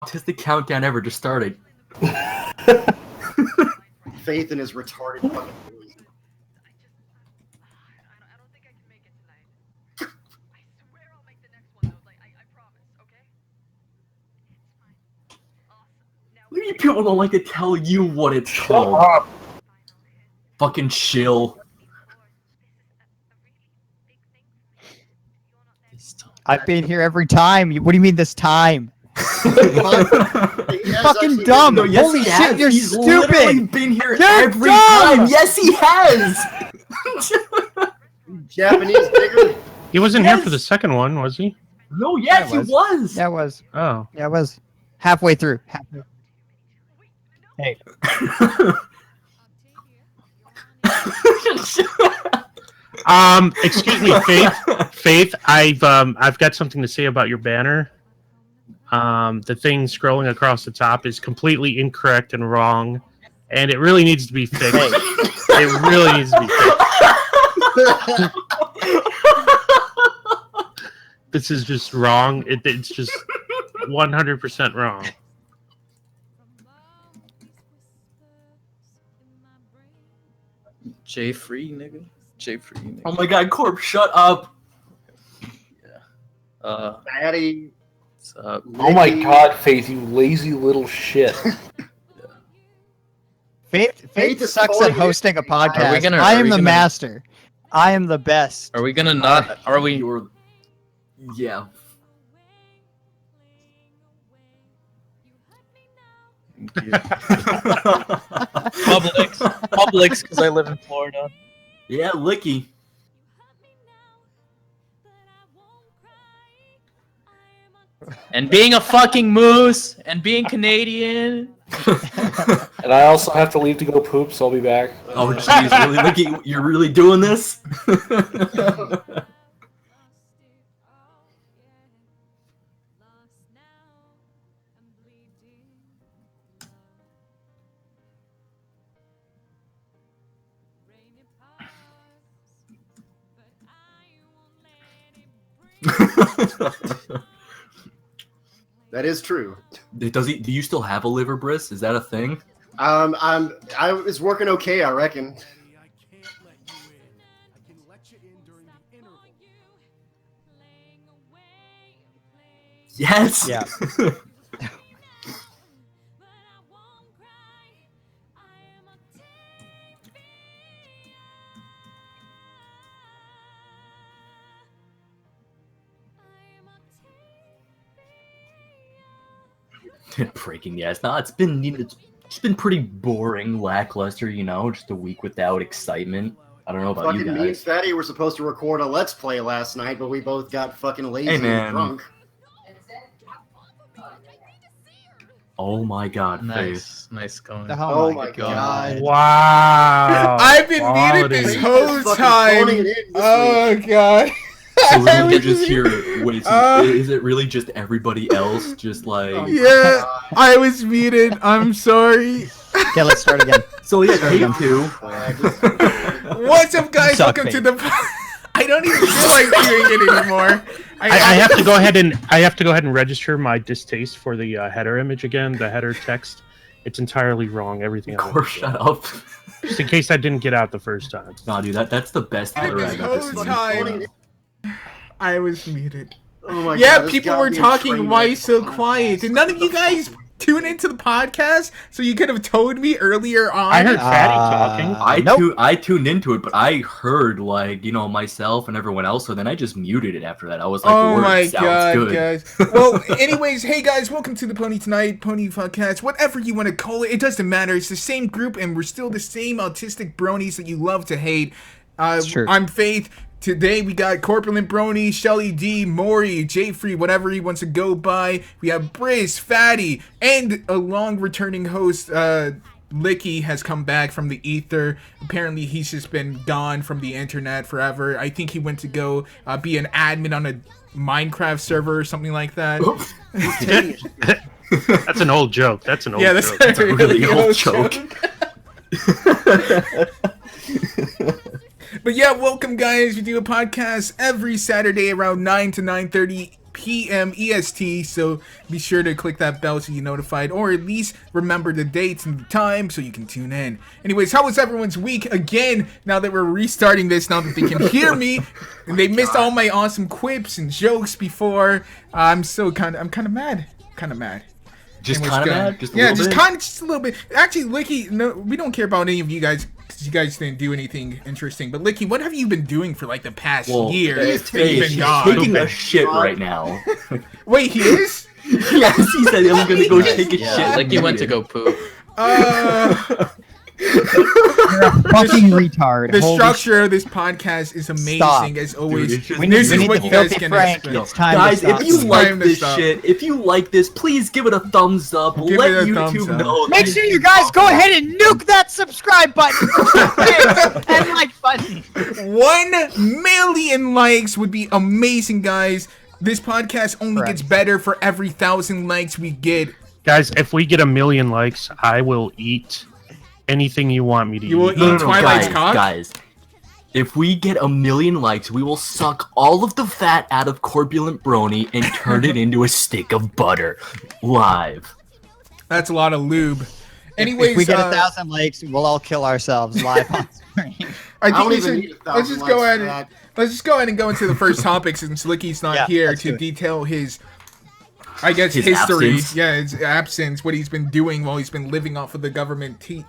autistic countdown ever just started. Faith in his retarded fucking voice. Maybe people don't like to tell you what it's called. Fucking chill. I've been here every time. What do you mean this time? Fucking dumb. No, yes, Holy he shit, has. you're He's stupid. literally been here You're every dumb. time. Yes, he has. Japanese digger. He wasn't here for the second one, was he? No, yes, he was. Yeah, it was. Oh. Yeah, it was. Halfway through. Hey. Excuse me, Faith. Faith, I've got something to say about your banner. The thing scrolling across the top is completely incorrect and wrong, and it really needs to be fixed. It really needs to be fixed. This is just wrong. It's just 100% wrong. J free, nigga. J free, nigga. Oh my god, Corp, shut up. Yeah. Fatty. What's up? Oh my god, Faith, you lazy little shit. Faith is sucks totally at hosting a podcast. Are we gonna- I are am we the gonna- master. I am the best. Are we gonna not? Are we? Yeah. Publix, because I live in Florida. Yeah, Licky. And being a fucking moose, and being Canadian. And I also have to leave to go poop, so I'll be back. Oh jeez, really, Licky, you're really doing this? That is true. Does he? Do you still have a liver, Briss? Is that a thing? It's working okay, I reckon. Yes. Yeah. Breaking the ice. No, it's been pretty boring, lackluster. You know, just a week without excitement. I don't know about you Fucking me and guys. Fatty were supposed to record a Let's Play last night, but we both got fucking lazy Hey, and man. drunk. Oh my god, Faith. Nice going. Oh my god. Wow. I've been needing Quality. this Faith whole is fucking time. phoning it in this Oh week. god. So I really, you're was just here. Wait, so is it really just everybody else? Just like. Yeah, I was muted. I'm sorry. Okay, let's start again. So yeah, take two. What's up, guys? Suck, Welcome to Faith. the. I don't even feel like doing it anymore. I have to go ahead and register my distaste for the header image again. The header text, it's entirely wrong. Everything else. Or shut up. Just in case I didn't get out the first time. Nah, dude, that's the best header This I've ever whole seen. time, I was muted. Oh my Yeah, god, this people got were me a talking. train Why wreck. so quiet? Did none of you guys tune into the podcast so you could have told me earlier on? I heard Fatty talking. I tuned into it, but I heard like myself and everyone else. So then I just muted it after that. I was like, Oh "Word, my sounds god, good." guys. Well, anyways, hey guys, welcome to the Pony Tonight, Pony Podcast, whatever you want to call it. It doesn't matter. It's the same group, and we're still the same autistic bronies that you love to hate. true. I'm Faith. Today we got Corpulent Brony, Shelly D, Maury, J Free, whatever he wants to go by. We have Briss, Fatty, and a long returning host, Licky has come back from the ether. Apparently he's just been gone from the internet forever. I think he went to go be an admin on a Minecraft server or something like that. That's an old joke. That's an old Yeah, that's joke. That's a really old joke. But yeah, welcome guys. We do a podcast every Saturday around 9 to 9:30 p.m. EST, so be sure to click that bell so you're notified, or at least remember the dates and the time so you can tune in. Anyways, how was everyone's week? Again, now that we're restarting this, now that they can hear me, and they missed all my awesome quips and jokes before, I'm kind of mad. Just Anyways, kind of go. mad? Just a Yeah, little bit? just a little bit. Actually, Licky, no, we don't care about any of you guys because you guys didn't do anything interesting. But Licky, what have you been doing for like the past year? He's that you've been gone? taking a shit right now. Wait, he is? Yes, he said I'm gonna go take a Yeah, shit. like he went to go poop. You're a fucking retard. The Holy structure of this podcast is amazing Stop. as always. Dude, it's just- We This need is the what you guys filthy can Frank. expect. It's time Guys, to stop. if you It's like time to this stop. shit, if you like this, please give it a thumbs up. Give Let it a thumbs YouTube up. know. Make sure you guys go ahead and nuke that subscribe button and like button. 1 million likes would be amazing, guys. This podcast only Correct. gets better for every 1,000 likes we get. Guys, if we get 1 million likes, I will eat anything you want me to You will eat. eat Twilight's cock? guys. If we get 1 million likes, we will suck all of the fat out of Corpulent Brony and turn it into a stick of butter. Live. That's a lot of lube. Anyways, If we get 1,000 likes, we'll all kill ourselves live on screen. I don't think we even should. need 1,000 Let's just likes go for ahead. that. Let's just go ahead and go into the first topic since Licky's not Yeah, here let's to do it. detail his, I guess, His history. absence. Yeah, his absence, what he's been doing while he's been living off of the government teat.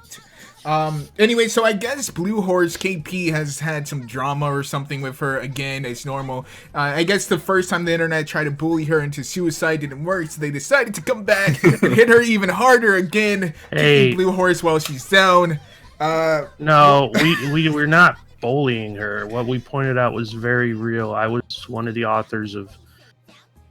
Anyway, so I guess Blue Horse KP has had some drama or something with her again, as normal. I guess the first time the internet tried to bully her into suicide didn't work, so they decided to come back and hit her even harder again. Hey. Kicking Blue Horse while she's down. No, we're not bullying her. What we pointed out was very real. I was one of the authors of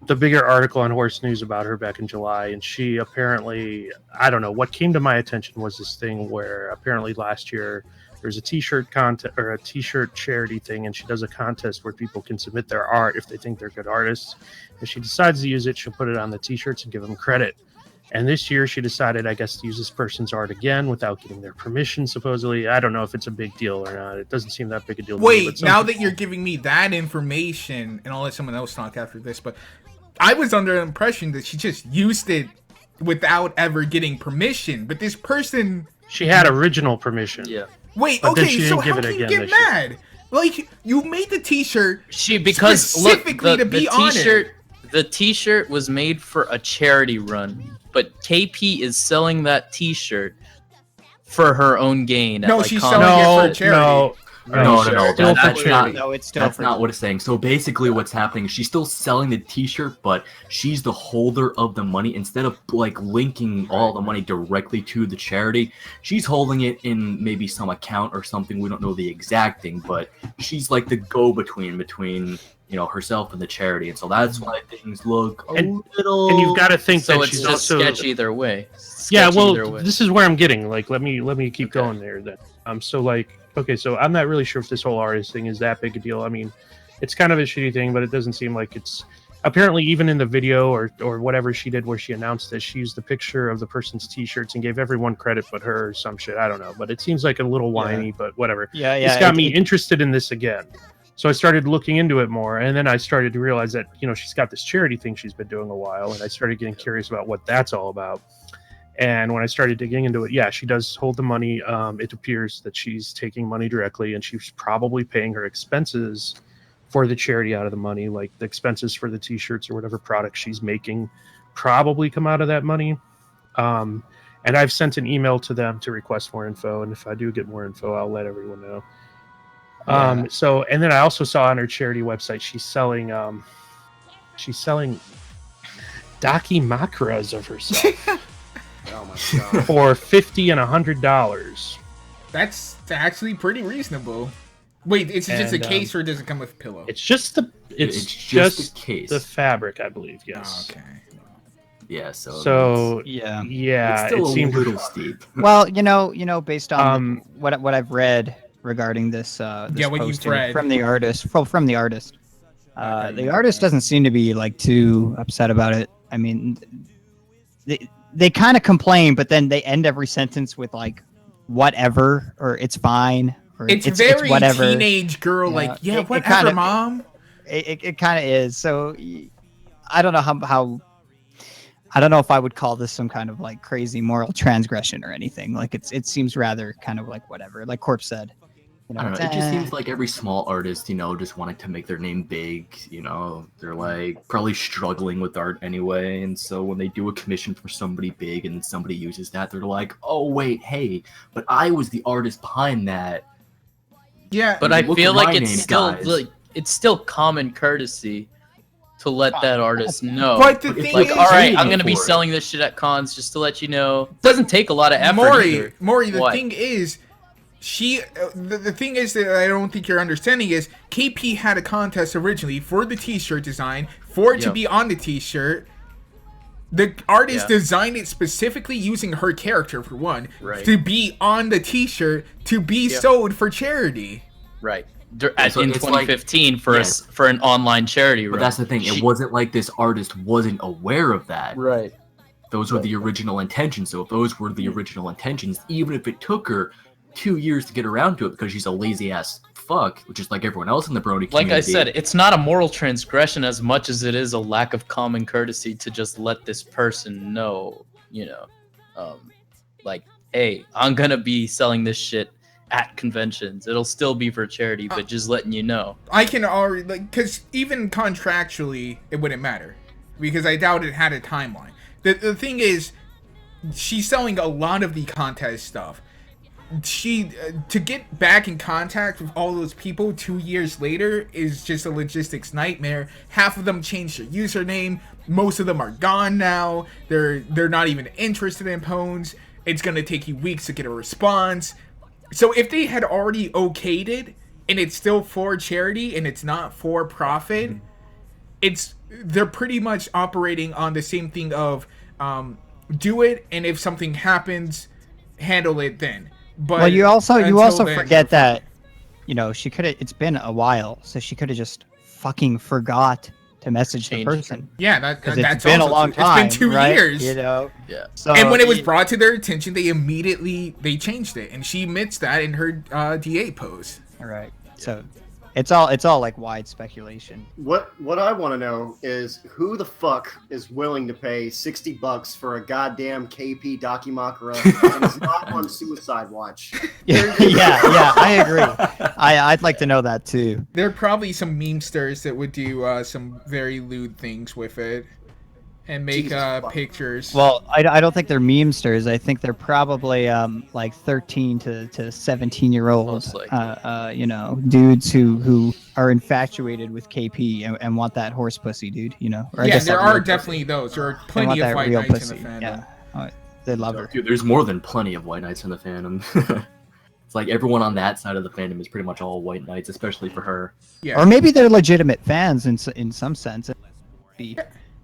the bigger article on Horse News about her back in July, and she apparently, I don't know, what came to my attention was this thing where apparently last year there's a t-shirt contest or a t-shirt charity thing, and she does a contest where people can submit their art if they think they're good artists. If she decides to use it, she'll put it on the t-shirts and give them credit. And this year she decided, I guess, to use this person's art again without getting their permission, supposedly. I don't know if it's a big deal or not. It doesn't seem that big a deal to me. Wait, But now that you're giving me that information, and I'll let someone else talk after this, but I was under the impression that she just used it without ever getting permission. But this person, she had original permission. Yeah. wait, But then okay, she so didn't give how it can you again get this year. mad? Like, you made the t-shirt Because specifically look, to the be on it. t-shirt, the t-shirt was made for a charity run, but KP is selling that t-shirt for her own gain. No, at, she's like, selling it Comic-Con. for charity. No, No, Still for that's charity. not. No, it's still That's for not what it's saying. So basically, what's happening? She's still selling the T-shirt, but she's the holder of the money. Instead of like linking all the money directly to the charity, she's holding it in maybe some account or something. We don't know the exact thing, but she's like the go-between between herself and the charity, and so that's why things look a little. And you've got to think So that it's she's just also sketch either way. yeah. Sketch Well, either way. this is where I'm getting. Like, let me keep going there. Then so like, okay, so I'm not really sure if this whole artist thing is that big a deal. I mean, it's kind of a shitty thing, but it doesn't seem like it's. Apparently, even in the video or whatever she did where she announced this, she used the picture of the person's t-shirts and gave everyone credit but her or some shit. I don't know, but it seems like a little whiny, but whatever. Yeah, It's yeah. got me interested in this again. So I started looking into it more, and then I started to realize that she's got this charity thing she's been doing a while, and I started getting curious about what that's all about. And when I started digging into it, yeah, she does hold the money. It appears that she's taking money directly, and she's probably paying her expenses for the charity out of the money, like the expenses for the t-shirts or whatever product she's making probably come out of that money. And I've sent an email to them to request more info, and if I do get more info, I'll let everyone know. So, and then I also saw on her charity website she's selling dakimakras of herself Oh my god. for $50 and $100. That's actually pretty reasonable. Wait, is it just a And, case or does it come with a pillow? It's just the It's just the case. the fabric, I believe. Oh, Yes. okay. Yeah. So. So Yeah. yeah, it's still it a seemed little steep. Well, based on what I've read regarding this, Yeah, what you've posting read. from the artist, from the artist, the artist doesn't seem to be like too upset about it. I mean, they kind of complain, but then they end every sentence with like, "whatever" or "it's fine" or It's very whatever. teenage girl, Yeah, like, yeah, it whatever, kinda- mom. It kind of is. So I don't know how I don't know if I would call this some kind of like crazy moral transgression or anything. Like it seems rather kind of like whatever. Like Corp said, you know, I don't know. It just seems like every small artist, just wanting to make their name big. They're like probably struggling with art anyway, and so when they do a commission for somebody big and somebody uses that, they're like, "Oh wait, hey, but I was the artist behind that." Yeah, But I Look feel at like my it's name, still guys. like it's still common courtesy to let that artist know. but the It's thing Like, is, all right, I'm paying gonna be for it. selling this shit at cons just to let you know. Doesn't take a lot of effort either. Maury, the What? thing is, the thing is that I don't think you're understanding is KP had a contest originally for the T-shirt design for it to Yep. be on the T-shirt. The artist Yeah. designed it specifically using her character for one Right. to be on the T-shirt to be Yep. sold for charity. Right. So In it's like- 2015 for yes. for an online charity But run. that's the thing. It wasn't like this artist wasn't aware of that. Right. Those were the original intentions. So if those were the original intentions, even if it took her 2 years to get around to it because she's a lazy ass fuck, which is like everyone else in the Brony community. Like I said, it's not a moral transgression as much as it is a lack of common courtesy to just let this person know, like, hey, I'm gonna be selling this shit at conventions. It'll still be for charity, but just letting you know. I can already because even contractually it wouldn't matter because I doubt it had a timeline. The thing is, she's selling a lot of the contest stuff. She to get back in contact with all those people 2 years later is just a logistics nightmare. Half of them changed their username. Most of them are gone now. They're not even interested in Pones. It's gonna take you weeks to get a response. So if they had already okayed it and it's still for charity and it's not for profit, they're pretty much operating on the same thing of do it, and if something happens, handle it then. But well, you also until then, forget that, she could have. It's been a while, so she could have just fucking forgot to message the Changed. person. yeah, Because that's it's been a also long true. time. It's been 2 right? years. Yeah. So And when it was brought to their attention, they immediately changed it, and she admits that in her DA post. all right. So it's all like wide speculation. What I want to know is who the fuck is willing to pay $60 for a goddamn KP Dakimakura and is not on suicide watch? Yeah, I agree. I'd like to know that too. There are probably some memesters that would do some very lewd things with it and make Jesus fuck. pictures. Well, I don't think they're memesters. I think they're probably like 13 to 17-year-old Most likely. dudes who are infatuated with KP and want that horse pussy, dude. Or I yeah, guess there that are real definitely those. There are pussy. They plenty want of that white real knights in pussy. the fandom. Yeah, they love her. Dude, there's more than plenty of white knights in the fandom. It's like everyone on that side of the fandom is pretty much all white knights, especially for her. Yeah. Or maybe they're legitimate fans in some sense.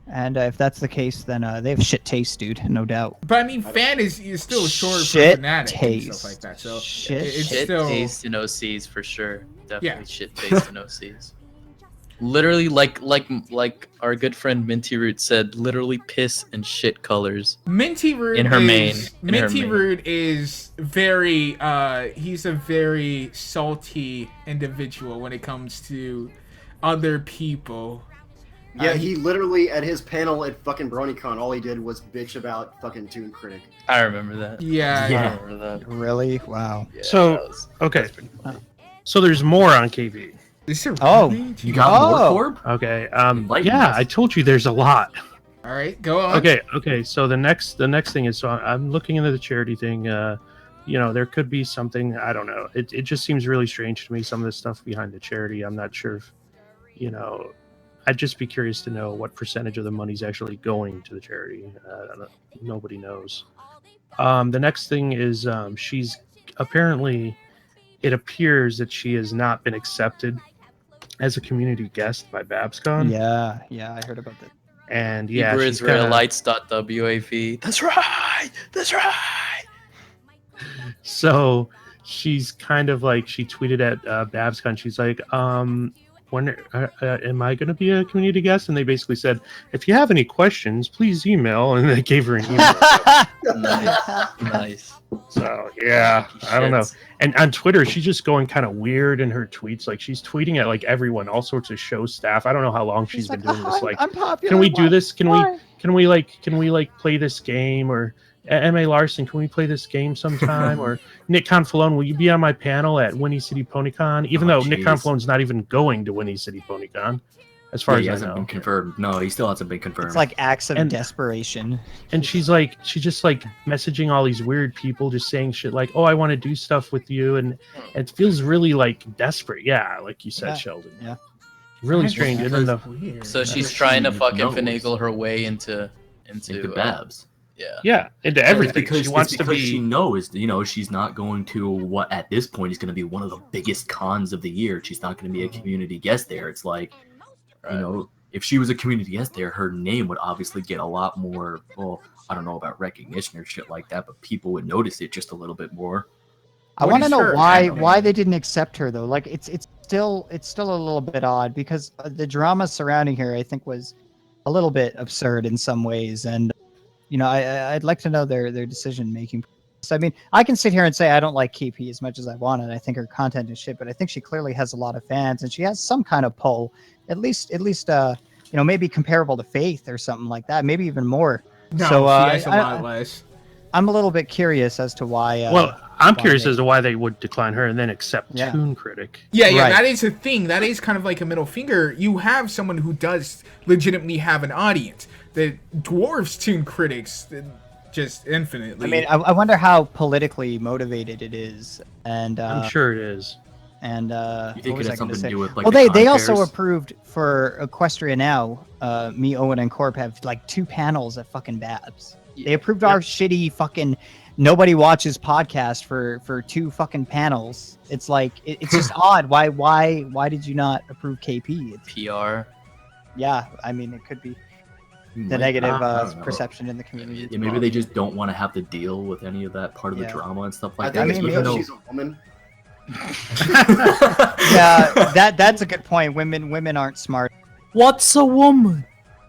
And if that's the case, then they have shit taste, dude, no doubt. But I mean, fan is still short for Shit fanatic and stuff taste. like that. So Shit. it's Shit still taste in OCs for sure. Definitely Yeah. shit taste in OCs. Literally, like our good friend Minty Root said, literally piss and shit colors. Minty Root In her main. Minty Root is very he's a very salty individual when it comes to other people. Yeah, he literally at his panel at fucking BronyCon, all he did was bitch about fucking Toon Critic. I remember that. Yeah. Yeah. I remember that. Really? Wow. Yeah, So, that was okay. pretty funny. So there's more on KV. Is there Oh, really? You got more, Oh. Corb? Okay. Enlighten Yeah, us. I told you there's a lot. All right, go on. Okay. So the next thing is, so I'm looking into the charity thing. There could be something, I don't know. It just seems really strange to me, some of the stuff behind the charity. I'm not sure if, I'd just be curious to know what percentage of the money's actually going to the charity. I don't know. Nobody knows. The next thing is she's apparently, it appears that she has not been accepted as a community guest by BabsCon. Yeah, I heard about that. And yeah, Hebrew she's kinda- Israelites.wav. That's right. That's right. So she's kind of like, she tweeted at BabsCon. She's like, when am I going to be a community guest? And they basically said, if you have any questions, please email. And they gave her an email. Nice. So yeah, I don't know. And on Twitter, she's just going kind of weird in her tweets. Like she's tweeting at like everyone, all sorts of show staff. I don't know how long she's been doing this. Like, I'm popular. can we do this? Can we play this game? Or M.A. Larson, can we play this game sometime? Or Nick Confalone, will you be on my panel at Winnie City PonyCon? Even though Nick Confalone's not even going to Winnie City PonyCon, as far as I know. Been confirmed. No, he still hasn't been confirmed. It's like acts of desperation. And she's just like messaging all these weird people, just saying shit like, "Oh, I want to do stuff with you," and it feels really like desperate. Yeah, like you said, Sheldon. Yeah. Really strange. And then So she's trying to fucking finagle her way into Babs. Yeah, into everything. Because she wants to be. She knows, she's not going to what at this point is going to be one of the biggest cons of the year. She's not going to be a community guest there. It's like, if she was a community guest there, her name would obviously get a lot more. Well, I don't know about recognition or shit like that, but people would notice it just a little bit more. I want to know why they didn't accept her though. Like it's still a little bit odd because the drama surrounding her, I think, was a little bit absurd in some ways, and I'd like to know their decision making. I mean, I can sit here and say I don't like KP as much as I want, and I think her content is shit, but I think she clearly has a lot of fans, and she has some kind of pull, at least maybe comparable to Faith or something like that, maybe even more. No, so she has a lot less. I'm a little bit curious as to why. I'm curious as to why they would decline her and then accept Toon Critic. Yeah, right. That is a thing. That is kind of like a middle finger. You have someone who does legitimately have an audience that dwarfs Toon Critics just infinitely. I mean, I wonder how politically motivated it is, and I'm sure it is. And you think it has something to do with like? Well, they also approved for Equestria now. Me, Owen, and Corp have like 2 panels at fucking Babs. They approved our shitty fucking nobody watches podcast for 2 fucking panels. It's like it's just odd. Why did you not approve KP? PR. Yeah, I mean it could be the negative perception in the community. Yeah, maybe they just don't want to have to deal with any of that part of the drama and stuff like I that. think it's because she's a woman. Yeah, that's a good point. Women aren't smart. What's a woman?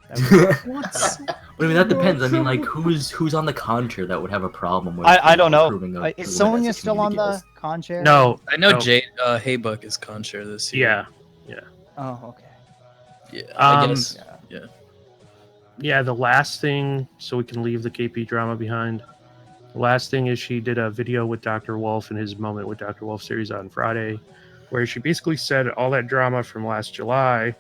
I mean, that depends. I mean, like, who's on the con chair that would have a problem with? I don't know. Is Sonya still on the con chair? No, I know Jade Haybuck is con chair this year. Yeah. Oh, okay. Yeah, I guess. Yeah. Yeah, the last thing, so we can leave the KP drama behind. The last thing is she did a video with Dr. Wolf in his Moment with Dr. Wolf series on Friday, where she basically said all that drama from last July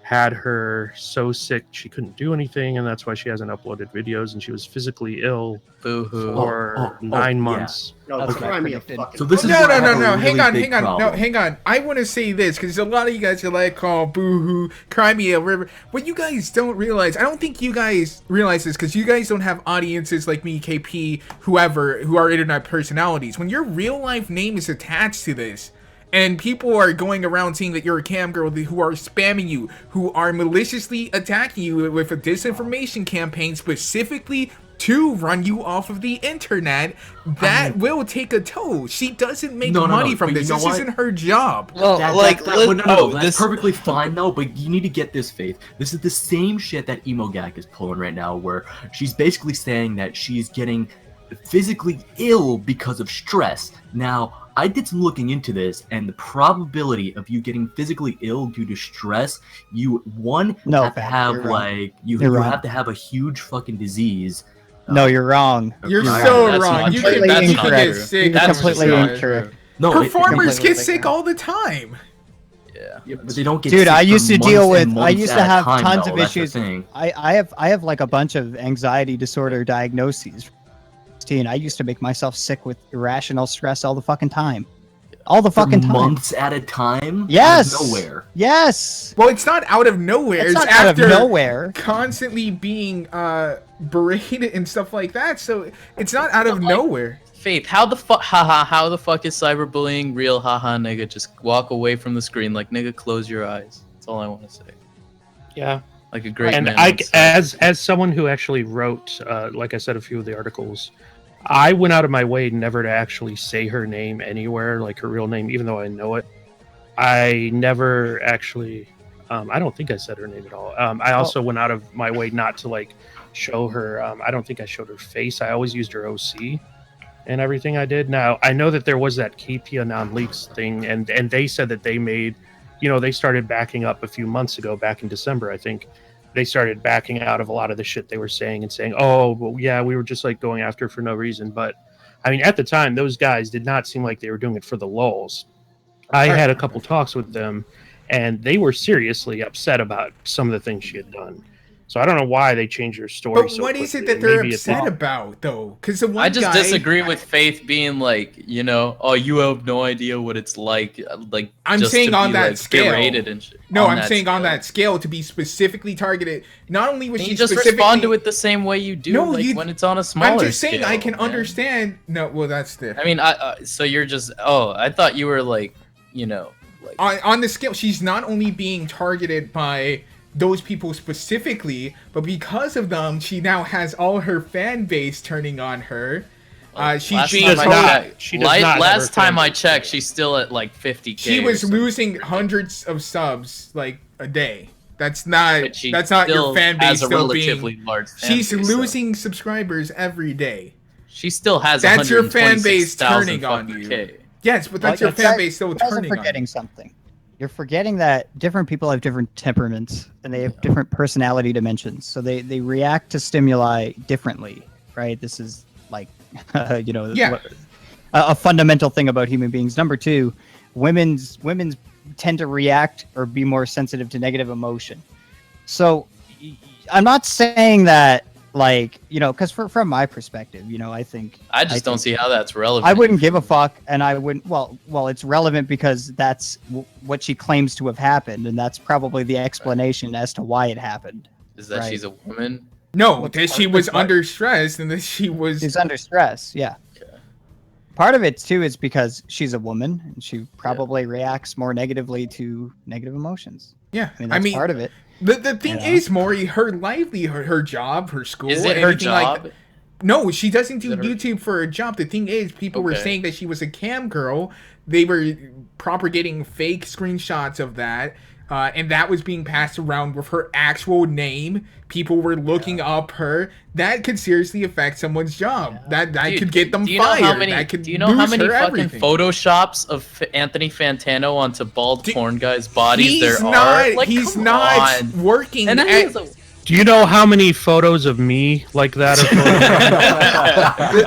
had her so sick she couldn't do anything, and that's why she hasn't uploaded videos, and she was physically ill for 9 months. No, That's cry me a fucking. So this is No. really Hang on. No, hang on. I want to say this because a lot of you guys are like, "Oh, boo-hoo, cry me a river." What you guys don't realize, I don't think you guys realize this because you guys don't have audiences like me, KP, whoever, who are internet personalities. When your real life name is attached to this, and people are going around saying that you're a cam girl, who are spamming you, who are maliciously attacking you with a disinformation campaign specifically to run you off of the internet, that will take a toll. She doesn't make money from this. This isn't her job. Well, that's perfectly fine though, but you need to get this, Faith. This is the same shit that Emo Gak is pulling right now, where she's basically saying that she's getting physically ill because of stress. Now, I did some looking into this, and the probability of you getting physically ill due to stress, you have to have have to have a huge fucking disease. No, you're wrong. You're so wrong. You can get sick. That's completely incorrect. No, performers get sick all the time. Yeah, but they don't get. Dude, sick I used to deal with. I months used to at a have time, tons though. of That's the issues. thing. I have like a bunch of anxiety disorder diagnoses. I used to make myself sick with irrational stress all the fucking time. All the fucking time. Months at a time? Yes. Out of nowhere. Yes. Well, it's not out of nowhere. It's not after out of nowhere. Constantly being berated and stuff like that. So it's not out of nowhere. Faith, how the fuck is cyberbullying real? Haha, nigga, just walk away from the screen. Like, nigga, close your eyes. That's all I want to say. Yeah. Like a great and man. As someone who actually wrote, like I said, a few of the articles, I went out of my way never to actually say her name anywhere, like her real name, even though I know it. I never actually. I don't think I said her name at all. I also went out of my way not to like show her. I don't think I showed her face. I always used her OC and everything I did. Now I know that there was that KP non-leaks thing, and they said that they made, they started backing up a few months ago, back in December, I think. They started backing out of a lot of the shit they were saying and saying, oh, well, yeah, we were just like going after her for no reason. But I mean, at the time, those guys did not seem like they were doing it for the lulz. I had a couple talks with them, and they were seriously upset about some of the things she had done. So I don't know why they changed her story. But so what is it quickly. that they're Maybe it's upset about, though? Because the one I just guy... disagree with Faith being like, oh, you have no idea what it's like I'm just saying to on be, that like, scale. berated and shit. No, On I'm saying on scale. that scale to be specifically targeted. Not only was Can she you just specifically... respond to it the same way you do when it's on a smaller I'm just saying scale, I can man. understand... No, well, that's the... I mean, so you're just... Oh, I thought you were like, like... On the scale, she's not only being targeted by those people specifically, but because of them, she now has all her fan base turning on her. She's being Last time I checked, she's still at like 50K. She was losing hundreds of subs like a day. That's not your fan base still being. Large fan she's base, losing subscribers every day. She still has. That's your fan base turning on you. K. Yes, but that's your fan base still turning on you. You're forgetting something. You're forgetting that different people have different temperaments and they have different personality dimensions. So they react to stimuli differently, right? This is like, a fundamental thing about human beings. Number two, women's tend to react or be more sensitive to negative emotion. So I'm not saying that, like, because from my perspective, I think I don't see how that's relevant. I wouldn't give a fuck, and I wouldn't. Well, it's relevant because that's what she claims to have happened, and that's probably the explanation as to why it happened. Is that she's a woman? No, that she was under stress, and that she's under stress. Yeah. Okay. Part of it too is because she's a woman, and she probably reacts more negatively to negative emotions. Yeah, I mean, that's part of it. The thing is, Maury, her livelihood, her job, her school, is it her job? No, she doesn't do YouTube for a job. The thing is, people were saying that she was a cam girl. They were propagating fake screenshots of that, and that was being passed around with her actual name. People were looking up her. That could seriously affect someone's job. That could get them fired. Do you know how many fucking photoshops of Anthony Fantano onto bald porn guys' bodies are? Like, he's not working. Do you know how many photos of me like that?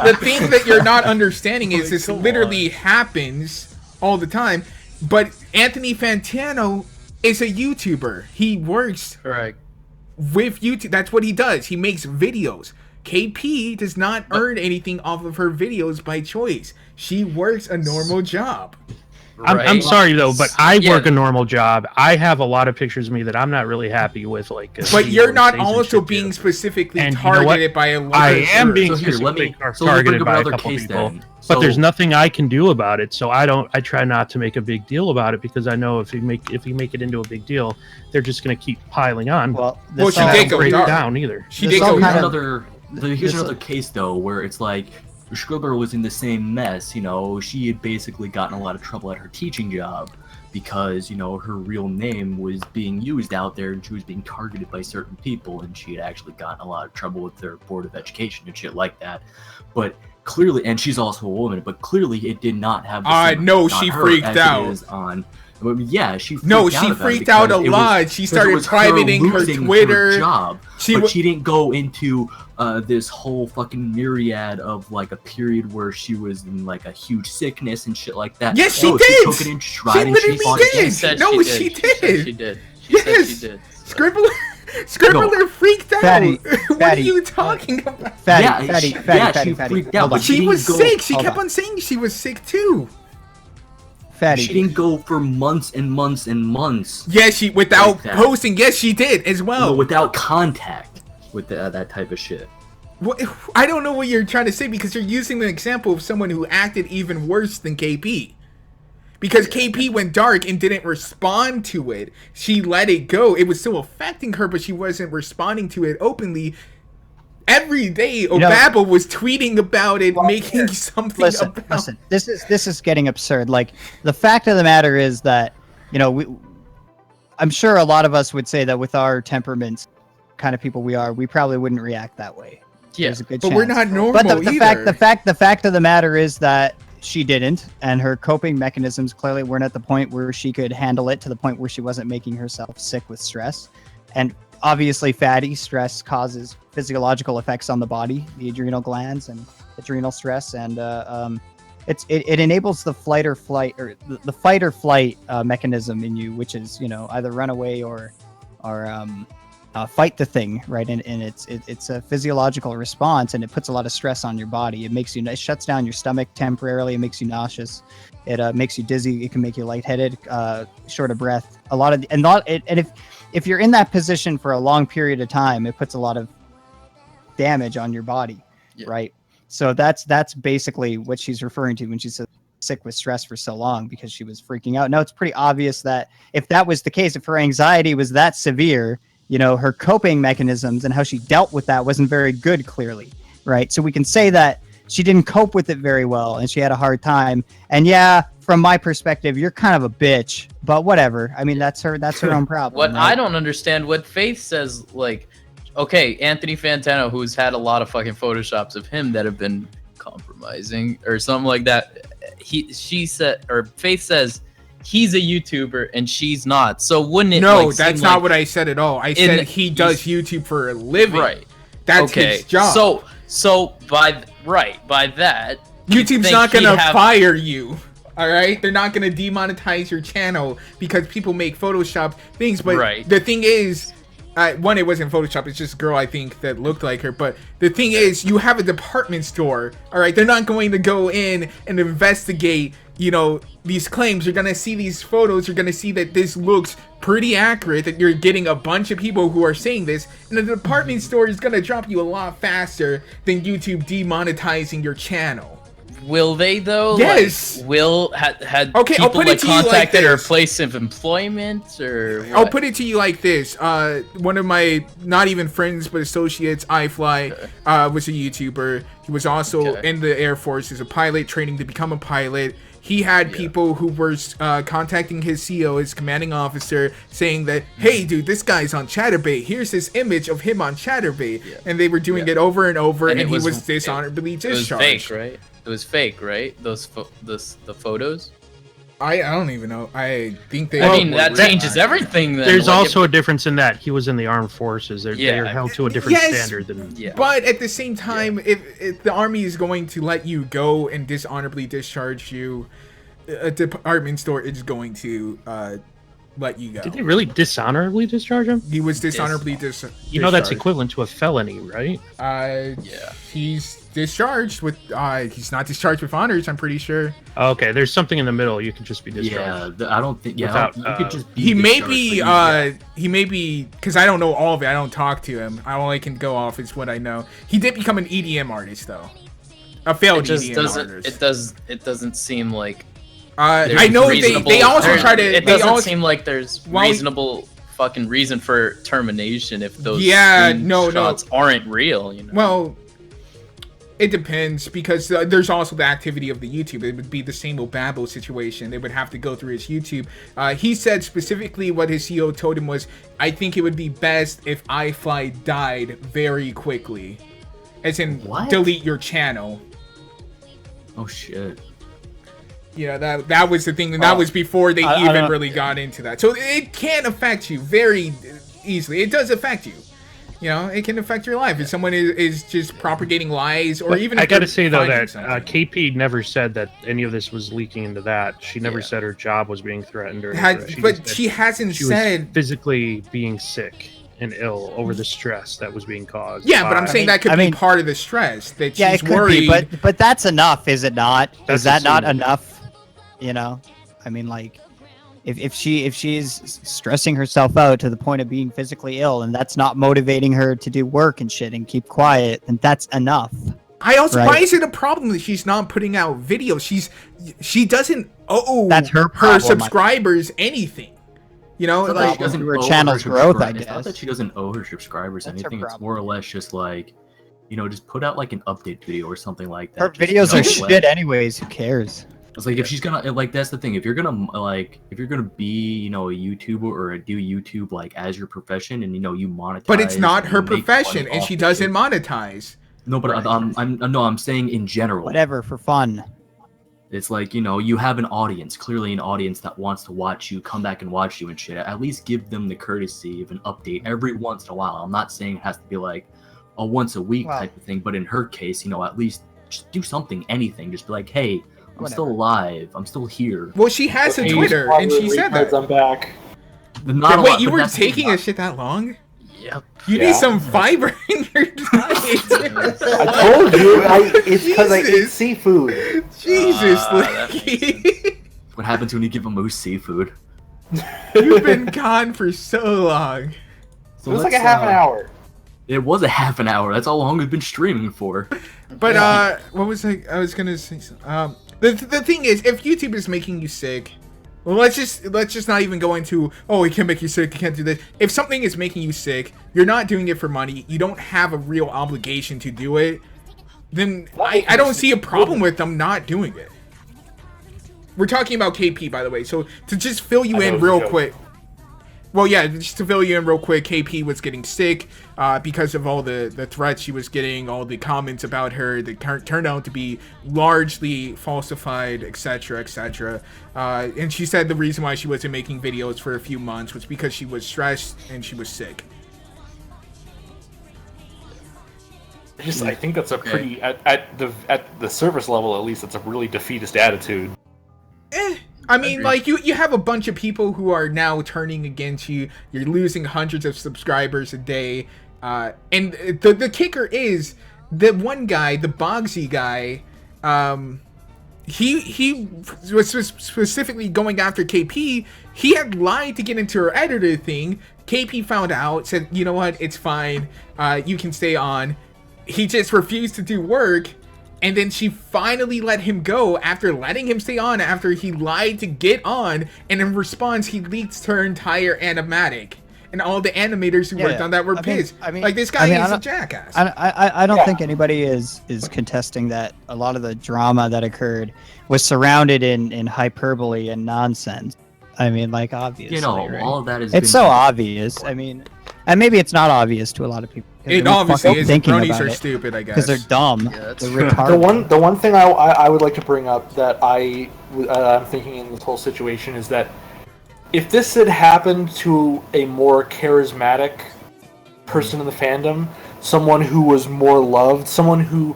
The thing that you're not understanding is this literally happens all the time. But Anthony Fantano is a YouTuber. He works with YouTube. That's what he does. He makes videos. KP does not earn anything off of her videos by choice. She works a normal job. I'm sorry though, but I work a normal job. I have a lot of pictures of me that I'm not really happy with. But you're not also being specifically targeted by a lot. I am being specifically targeted by a couple people. But there's nothing I can do about it, so I try not to make a big deal about it, because I know if you make it into a big deal, they're just going to keep piling on. Well, she did go down either. She did go down. Here's another case though, where it's like Scribbler was in the same mess. She had basically gotten a lot of trouble at her teaching job because her real name was being used out there, and she was being targeted by certain people, and she had actually gotten a lot of trouble with their board of education and shit like that. But clearly, and she's also a woman, but clearly it did not have the same no, she freaked out. She freaked out a lot. She started privating her Twitter. But she didn't go into this whole fucking myriad of like a period where she was in like a huge sickness and shit like that. Yes, she did. She took it in stride and she fought it. No, she did. She did. Yes, Scribbler freaked out. Fatty, what are you talking about? Fatty, she freaked out. But she was sick. She kept on saying she was sick too. Fatty. She didn't go for months and months and months. Yes, without posting. Yes, she did as well. No, without contact with that type of shit. Well, I don't know what you're trying to say, because you're using an example of someone who acted even worse than KP. Because KP went dark and didn't respond to it. She let it go. It was still affecting her, but she wasn't responding to it openly. Every day, Obaba was tweeting about it, making something about it. Listen, this is getting absurd. Like, the fact of the matter is that you know, I'm sure a lot of us would say that with our temperaments, kind of people we are, we probably wouldn't react that way. Yeah, There's a good But chance. we're not normal But the either. fact of the matter is that she didn't, and her coping mechanisms clearly weren't at the point where she could handle it to the point where she wasn't making herself sick with stress. And obviously, fatty stress causes physiological effects on the body, the adrenal glands, and adrenal stress, and it enables the fight or flight mechanism in you, which is, you know, either run away or fight the thing, right? And it's a physiological response, and it puts a lot of stress on your body. It shuts down your stomach temporarily. It makes you nauseous. It makes you dizzy. It can make you lightheaded, short of breath. And if you're in that position for a long period of time, it puts a lot of damage on your body, right? So that's basically what she's referring to when she says sick with stress for so long, because she was freaking out. Now, it's pretty obvious that if that was the case, if her anxiety was that severe, you know, her coping mechanisms and how she dealt with that wasn't very good, clearly, right? So we can say that she didn't cope with it very well and she had a hard time. And yeah, from my perspective, you're kind of a bitch, but whatever. I mean, that's her own problem. What right? I don't understand, what Faith says, like, okay, Anthony Fantano, who's had a lot of fucking photoshops of him that have been compromising or something like that. Faith says he's a YouTuber and she's not. So wouldn't it? No, like, that's not what I said at all. I said he does YouTube for a living. Right. That's his job. So by that, YouTube's not gonna fire you. All right, they're not gonna demonetize your channel because people make Photoshop things. But the thing is, one, it wasn't Photoshop. It's just a girl, I think, that looked like her. But the thing is, you have a department store. All right, they're not going to go in and investigate, you know, these claims. You're gonna see these photos. You're gonna see that this looks pretty accurate. That you're getting a bunch of people who are saying this, and the department store is gonna drop you a lot faster than YouTube demonetizing your channel. Will they though? Yes. Like, had okay, people I'll put it to contacted you like her this. place of employment, or what? I'll put it to you like this. One of my not even friends but associates, iFly, was a YouTuber. He was also in the Air Force as a pilot, training to become a pilot. He had people who were contacting his CEO, his commanding officer, saying that, hey, dude, this guy's on Chatterbait. Here's this image of him on Chatterbait. And they were doing it over and over, and he was dishonorably discharged. It was fake, right? It was fake, right? The photos? I don't even know. I think they... I mean, that changes everything then. There's like, also a difference in that he was in the armed forces. They're held to a different standard than... But at the same time, if the army is going to let you go and dishonorably discharge you, a department store is going to let you go. Did they really dishonorably discharge him? He was dishonorably discharged. You know that's equivalent to a felony, right? He's discharged with... he's not discharged with honors, I'm pretty sure. Okay, there's something in the middle. You can just be discharged. Yeah, I don't think... Yeah, Without, you could just be he may discharged, be... He may be... Because I don't know all of it. I don't talk to him. All I can go off is what I know. He did become an EDM artist, though. A failed EDM artist. It doesn't seem like... I know they also try to... It doesn't seem like there's reasonable fucking reason for termination if those shots aren't real, you know? Well, it depends, because there's also the activity of the YouTube. It would be the same Obabo situation. They would have to go through his YouTube. He said specifically what his CEO told him was, I think it would be best if iFly died very quickly. As in, delete your channel. Oh, shit. Yeah, that was the thing, and that was before they even really got into that. So it can affect you very easily. It does affect you. You know, it can affect your life if someone is just propagating lies, or even. I gotta say though that KP never said that any of this was leaking into that. She never said her job was being threatened or. She hasn't said was physically being sick and ill over the stress that was being caused. Yeah, but I'm saying that could be part of the stress that she's worried. But that's enough, is it not? Is that not enough? You know, I mean, like, if she's stressing herself out to the point of being physically ill, and that's not motivating her to do work and shit and keep quiet, then that's enough. Why is it a problem that she's not putting out videos? She doesn't owe her subscribers anything. You know, like, she doesn't her channel's growth. I guess it's not that she doesn't owe her subscribers anything. It's more or less just like, you know, just put out like an update video or something like that. Her videos are shit anyways. Who cares? It's like if she's gonna like that's the thing. If you're gonna be a YouTuber or do YouTube like as your profession and you monetize. But it's not and her you make profession, money and off she of doesn't it. monetize. No, but I'm saying in general. Whatever, for fun. It's like, you have an audience, clearly an audience that wants to watch you, come back and watch you and shit. At least give them the courtesy of an update every once in a while. I'm not saying it has to be like a once a week type of thing, but in her case, at least just do something, anything. Just be like, hey, I'm still alive. I'm still here. Well, she has a Twitter, and she said that. I'm back. Wait, you were taking a shit that long? Yep. You need some fiber in your diet. I told you, it's because I eat seafood. Jesus, that makes Licky. What happens when you give a moose seafood? You've been gone for so long. So It was like a half an hour. It was a half an hour. That's how long we've been streaming for. But what was I was gonna say? The thing is, if YouTube is making you sick, well, let's just not even go into, oh, it can make you sick, you can't do this. If something is making you sick, you're not doing it for money, you don't have a real obligation to do it, then I don't see a problem with them not doing it. We're talking about KP, by the way, so to just fill you in real quick. Well, yeah, just to fill you in real quick, KP was getting sick because of all the threats she was getting, all the comments about her that turned out to be largely falsified, etc., etc. And she said the reason why she wasn't making videos for a few months was because she was stressed and she was sick. I think that's a pretty at the surface level, at least, that's a really defeatist attitude. I mean, like, you have a bunch of people who are now turning against you. You're losing hundreds of subscribers a day. And the kicker is, the one guy, the Bogsy guy, he was specifically going after KP. He had lied to get into her editor thing. KP found out, said, you know what, it's fine. You can stay on. He just refused to do work. And then she finally let him go after letting him stay on after he lied to get on. And in response, he leaked her entire animatic. And all the animators who worked on that were pissed. Like, this guy is a jackass. I don't think anybody is contesting that a lot of the drama that occurred was surrounded in hyperbole and nonsense. I mean, like, obviously, right? All of that is. It's so obvious. I mean, and maybe it's not obvious to a lot of people. It obviously is. Bronies are it, stupid, I guess. because they're dumb. Yeah, that's They're true. retarded. The one thing I would like to bring up that I'm thinking in this whole situation is that if this had happened to a more charismatic person in the fandom, someone who was more loved, someone who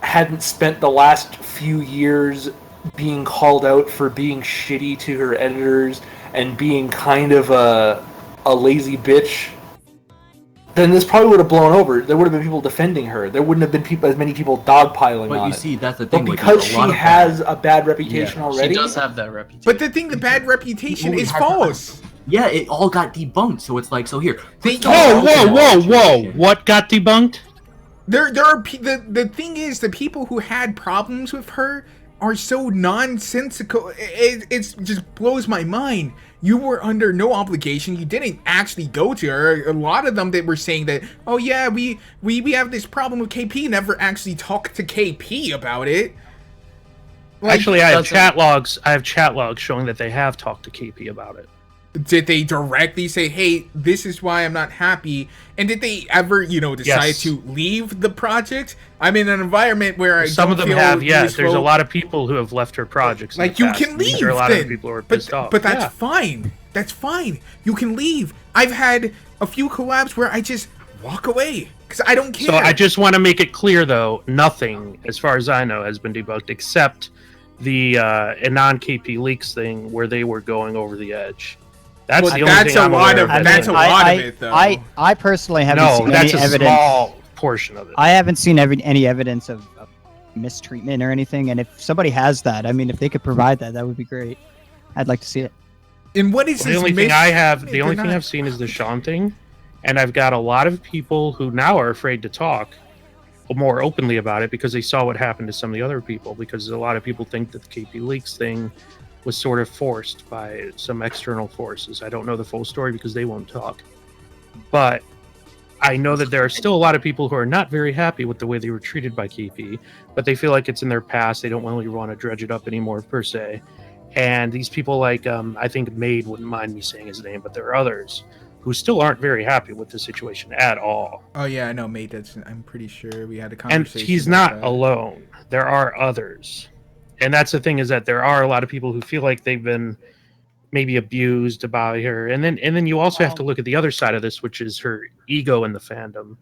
hadn't spent the last few years being called out for being shitty to her editors and being kind of a lazy bitch, then this probably would have blown over. There would have been people defending her. There wouldn't have been as many people dogpiling But on you it. see, that's the thing. But because she has a bad reputation already, She does have that reputation. But the thing, the bad reputation is false. Yeah, it all got debunked. So it's like, so here. Whoa! What got debunked? There are the thing is, the people who had problems with her are so nonsensical. It just blows my mind. You were under no obligation. You didn't actually go to her. A lot of them that were saying that, oh yeah, we have this problem with KP, never actually talked to KP about it. Like, Actually, I have chat logs. I have chat logs showing that they have talked to KP about it. did they directly say, hey, this is why I'm not happy? And did they ever, decide to leave the project? I'm in an environment where some of them have, yes. There's a lot of people who have left her projects. Like, you can leave. There are a lot of people who are pissed off. But that's fine. That's fine. You can leave. I've had a few collabs where I just walk away because I don't care. So I just want to make it clear, though, nothing, as far as I know, has been debunked except the Anon KP leaks thing where they were going over the edge. That's the only thing I'm aware of. That's a lot of it, though. I personally haven't seen any evidence. No, that's a small portion of it. I haven't seen any evidence of mistreatment or anything, and if somebody has that, I mean, if they could provide that, that would be great. I'd like to see it. And what is the only thing I've seen is the Sean thing, and I've got a lot of people who now are afraid to talk more openly about it because they saw what happened to some of the other people, because a lot of people think that the KP Leaks thing was sort of forced by some external forces. I don't know the full story because they won't talk. But I know that there are still a lot of people who are not very happy with the way they were treated by KP, but they feel like it's in their past. They don't really want to dredge it up anymore, per se. And these people, like, I think Made wouldn't mind me saying his name, but there are others who still aren't very happy with the situation at all. Oh yeah, I know, mate. I'm pretty sure we had a And conversation. he's about not that. alone. There are others. And that's the thing, is that there are a lot of people who feel like they've been maybe abused by her. And then you also have to look at the other side of this, which is her ego in the fandom.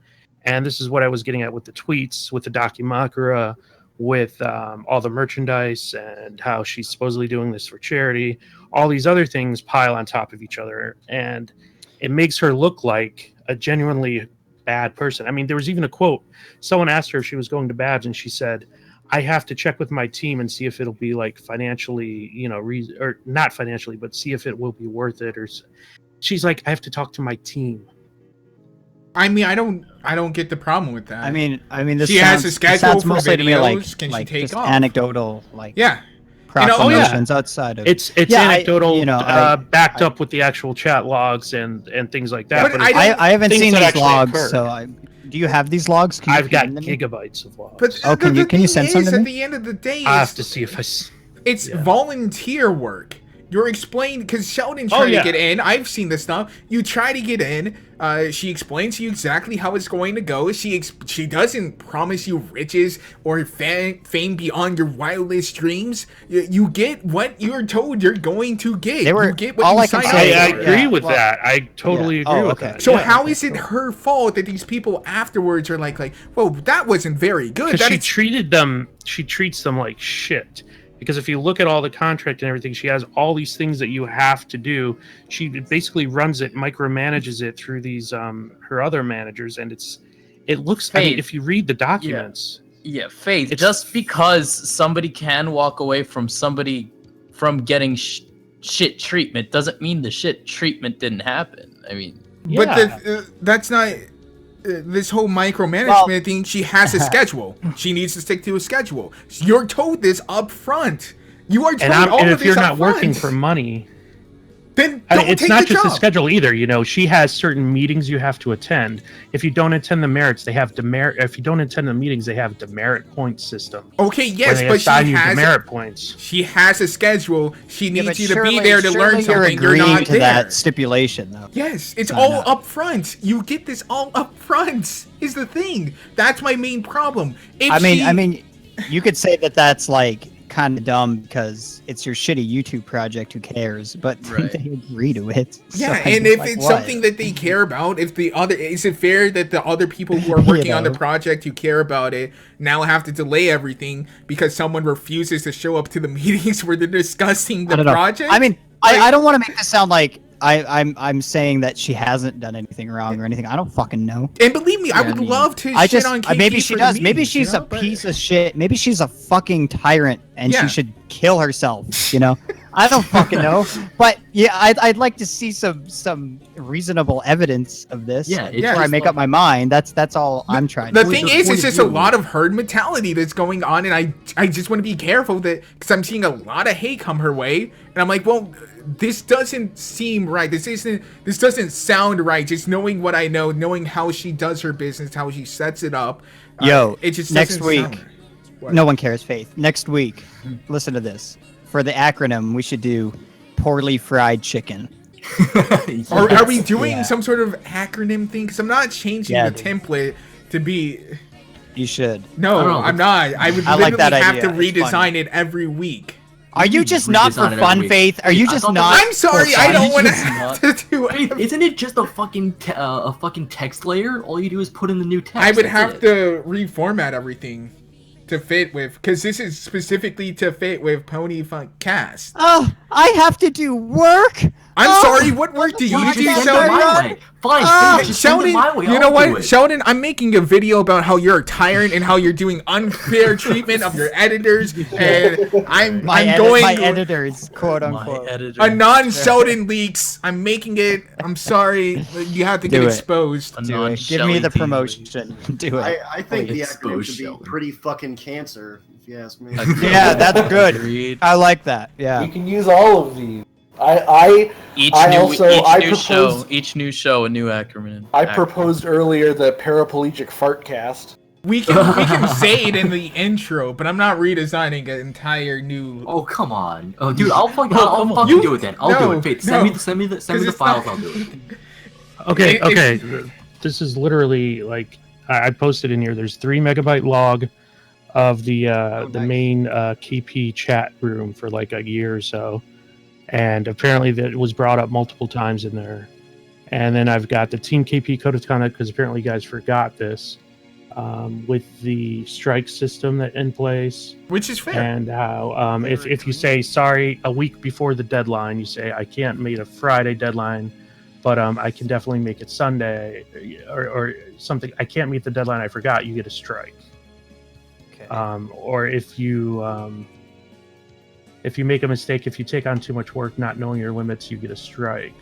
And this is what I was getting at with the tweets, with the Dakimakura, with all the merchandise, and how she's supposedly doing this for charity. All these other things pile on top of each other, and it makes her look like a genuinely bad person. I mean, there was even a quote. Someone asked her if she was going to Babs, and she said, I have to check with my team and see if it'll be like financially, or not financially, but see if it will be worth it. Or she's like, I have to talk to my team. I mean, I don't get the problem with that. I mean, this She has a schedule sounds for mostly to me like, videos. Can she like take just off? anecdotal, like yeah. proclamations outside of. It's Yeah, anecdotal, backed I- up with the actual chat logs and things like that. But it's I I haven't things seen that these actually logs, occurred. so do you have these logs? Can you I've got send them to me? gigabytes of logs. But Oh, can you thing send some is, to at me? the end of the day, I have to see if it's yeah. volunteer work. You're explaining, because Sheldon tried yeah. to get in. I've seen this stuff. You try to get in. She explains to you exactly how it's going to go. She doesn't promise you riches or fame beyond your wildest dreams. You get what you're told you're going to get. They were- You get what all you I can sign say- I up for. agree Yeah, with well- that. I totally Yeah. agree Oh, with okay. that. So Yeah. how is it her fault that these people afterwards are like, well, that wasn't very good. Because That she treats them like shit. Because if you look at all the contract and everything, she has all these things that you have to do. She basically runs it, micromanages it through these her other managers, and it looks. I mean, Faith. if you read the documents, Yeah, Faith. It's- Just because somebody can walk away from getting shit treatment doesn't mean the shit treatment didn't happen. I mean, But yeah. that's not this whole micromanagement thing. She has a schedule. She needs to stick to a schedule. You're told this up front. You are told all and of if you're this not up working front. for money, Then I don't mean, it's take not the just job. a schedule either. She has certain meetings you have to attend. If you don't attend the merits, they have demerit. If you don't attend the meetings, they have a demerit point system. Okay, where yes, they but assign she you has demerit points. she has a schedule. She Yeah, needs but you to be surely- there to learn surely something. You're You're agreeing not to there. that stipulation, though. Yes, it's So all no. up front. You get this all up front. Is the thing. That's my main problem. If I she- mean, you could say that that's like kind of dumb because it's your shitty YouTube project. Who cares? But Right. they agree to it. Yeah, So, and if like, it's what? something that they care about, is it fair that the other people who are working on the know. project who care about it now have to delay everything because someone refuses to show up to the meetings where they're discussing I the don't know. project? I mean, Like- I don't want to make this sound like I'm saying that she hasn't done anything wrong or anything. I don't fucking know. and believe me, I Yeah, I would mean, love to I shit just on KP maybe for she the does. Maybe meetings, she's you know, a but- piece of shit. Maybe she's a fucking tyrant and Yeah. she should kill herself. You know, I don't fucking know. But yeah, I'd like to see some reasonable evidence of this. Yeah, it's before I just make like- up my mind. That's all I'm trying. The to thing do. is, it's point of just a view. lot of herd mentality that's going on, and I just want to be careful that because I'm seeing a lot of hate come her way, and I'm like, well, this doesn't seem right. This doesn't sound right. Just knowing what I know, knowing how she does her business, how she sets it up. Yo, it just next doesn't week. sound right. What? No one cares, Faith. Next week, listen to this. For the acronym, we should do poorly fried chicken. Are we doing Yeah. some sort of acronym thing? Because I'm not changing Yeah, the dude. template to be. You should. No, I don't know. I'm not. I would I literally like that have to idea. It's redesign funny. it every week. Are you just not for redesign it every fun, week. Faith? Are you I just thought that not? was- I'm sorry, for I fun? don't want to just have not- to do Wait, it. isn't it just a fucking text layer? All you do is put in the new text. I would that's have it. to reformat everything to fit with, because this is specifically to fit with Pony Funk Cast. Oh, I have to do work. I'm Oh, sorry, what work do you Just do, send it Sheldon? my way. Fine, Ah, just send it Sheldon, my way. you I'll know do what, it. Sheldon? I'm making a video about how you're a tyrant and how you're doing unfair treatment of your editors, and I'm My going editors, quote my unquote. editor. a non-Sheldon leaks. I'm making it. I'm sorry, you have to get Do it. exposed. A Do it. Give me non-Shelly the team. promotion. Do it. I think the Expose acronym should be Sheldon. pretty fucking cancer, if you ask me. Yeah, that's good. Agreed. I like that. Yeah. You can use all of these. Each I new also- each I new proposed- show, each new show, a new acronym. I proposed earlier the paraplegic fartcast. We can say it in the intro, but I'm not redesigning an entire new. Oh come on, oh dude, I'll fucking You- do it then. I'll do no, it. Faith, no, send me the 'cause files. it's not- I'll do it. Okay, It- okay. This is literally like I posted in here. There's 3 megabyte log of the nice. main KP chat room for like a year or so, and apparently that was brought up multiple times in there. And then I've got the Team KP code of conduct because apparently you guys forgot this, with the strike system that in place, Which is fair. and how if you say sorry a week before the deadline, you say I can't meet a Friday deadline, but I can definitely make it Sunday, or something. I can't meet the deadline. I forgot. You get a strike. Okay. Or if you make a mistake, if you take on too much work, not knowing your limits, you get a strike.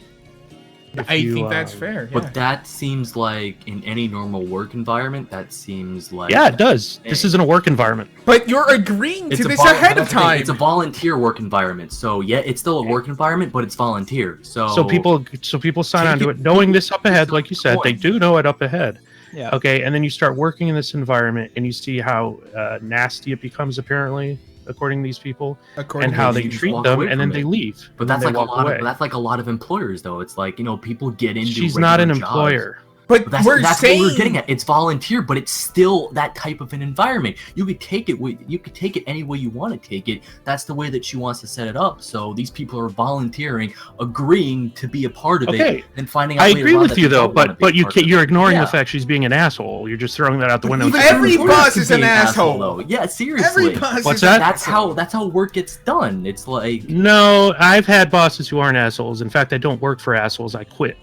If I you, think that's fair. Yeah. But that seems like in any normal work environment, that seems like Yeah, it does. This isn't a work environment. But you're agreeing to a this vol- ahead of that's the thing, time. It's a volunteer work environment, so yeah, it's still a work environment, but it's volunteer. So people sign on to it, knowing this up ahead, like you said, they do know it up ahead. Yeah. Okay, and then you start working in this environment, and you see how nasty it becomes, apparently, according to these people, According and to how you they just treat walk them, away and then from they it. leave. But and that's then like they walk away. that's like a lot of employers, though. It's like, people get into. She's not an regular jobs. employer. But That's we're what saying we're getting at. It's volunteer, but it's still that type of an environment. You could take it. You could take it any way you want to take it. That's the way that she wants to set it up. So these people are volunteering, agreeing to be a part of Okay. it, and finding out. I later agree on with that you they though, don't wanna but be a part of it. you're ignoring Yeah. the fact she's being an asshole. You're just throwing that out the window. Even and saying, every Employers boss can is be an asshole. though. Yeah, seriously. every boss What's is an that? That's asshole. how work gets done. It's like No, I've had bosses who aren't assholes. In fact, I don't work for assholes. I quit.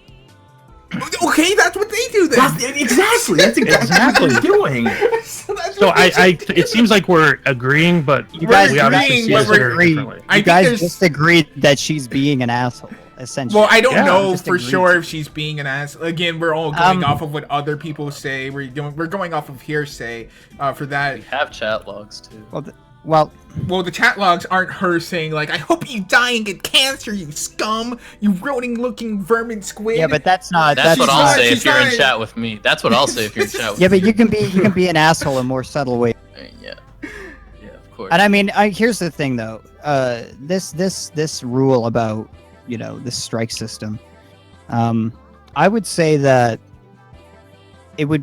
Okay, that's what they do then. that's exactly what they're doing. So that's So what they it seems like we're agreeing, but You guys we obviously agreeing, see but this we're very agreeing. differently. I You think guys there's- just agreed that she's being an asshole, essentially. Well, I don't Yeah, know just for agreed. sure if she's being an ass. Again, we're all going Um, off of what other people say. We're going off of hearsay for that. We have chat logs too. Well, Well, the chat logs aren't her saying like, "I hope you die and get cancer, you scum, you rodent-looking vermin squid." yeah, but that's not. That's what she's I'll not- say she's if you're in not- chat with me. That's what I'll say if you're in chat with Yeah, but me. you can be an asshole in more subtle ways. Yeah, of course. And I mean, here's the thing though. This rule about this strike system. I would say that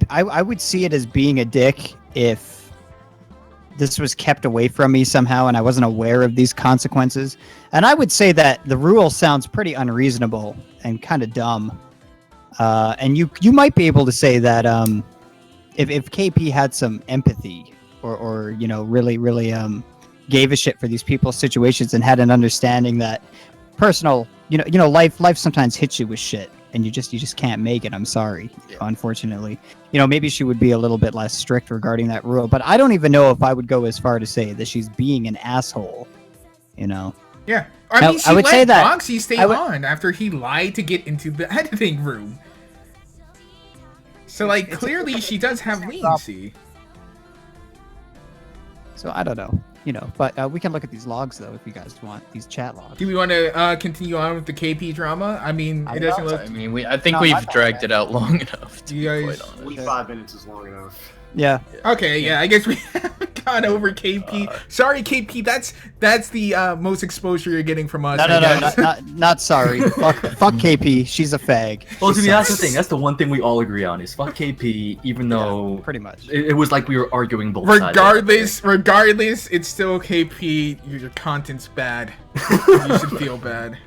I would see it as being a dick if this was kept away from me somehow and I wasn't aware of these consequences. And I would say that the rule sounds pretty unreasonable and kind of dumb. And you might be able to say that if KP had some empathy or really gave a shit for these people's situations and had an understanding that personal life sometimes hits you with shit and you just can't make it. I'm sorry, unfortunately. Maybe she would be a little bit less strict regarding that rule, but I don't even know if I would go as far to say that she's being an asshole. Yeah, I she would let say that- Foxy stay I would- on after he lied to get into the editing room. So, like, clearly she does have leniency. So I don't know, but we can look at these logs though if you guys want these chat logs. Do we want to continue on with the KP drama? I mean, it doesn't look. I mean, I think No, we've not dragged bad. it out long enough. To You be guys- quite honest. 45 minutes is long enough. Yeah. Okay, yeah, I guess we haven't gone over KP. Sorry, KP. That's the most exposure you're getting from us. No, I guess. not sorry. fuck KP. She's a fag. Well, She to me, that's the sucks. thing. That's the one thing we all agree on is fuck KP. Even though Pretty much. it was like we were arguing both sides. Regardless, it's still KP. Your content's bad. You should feel bad.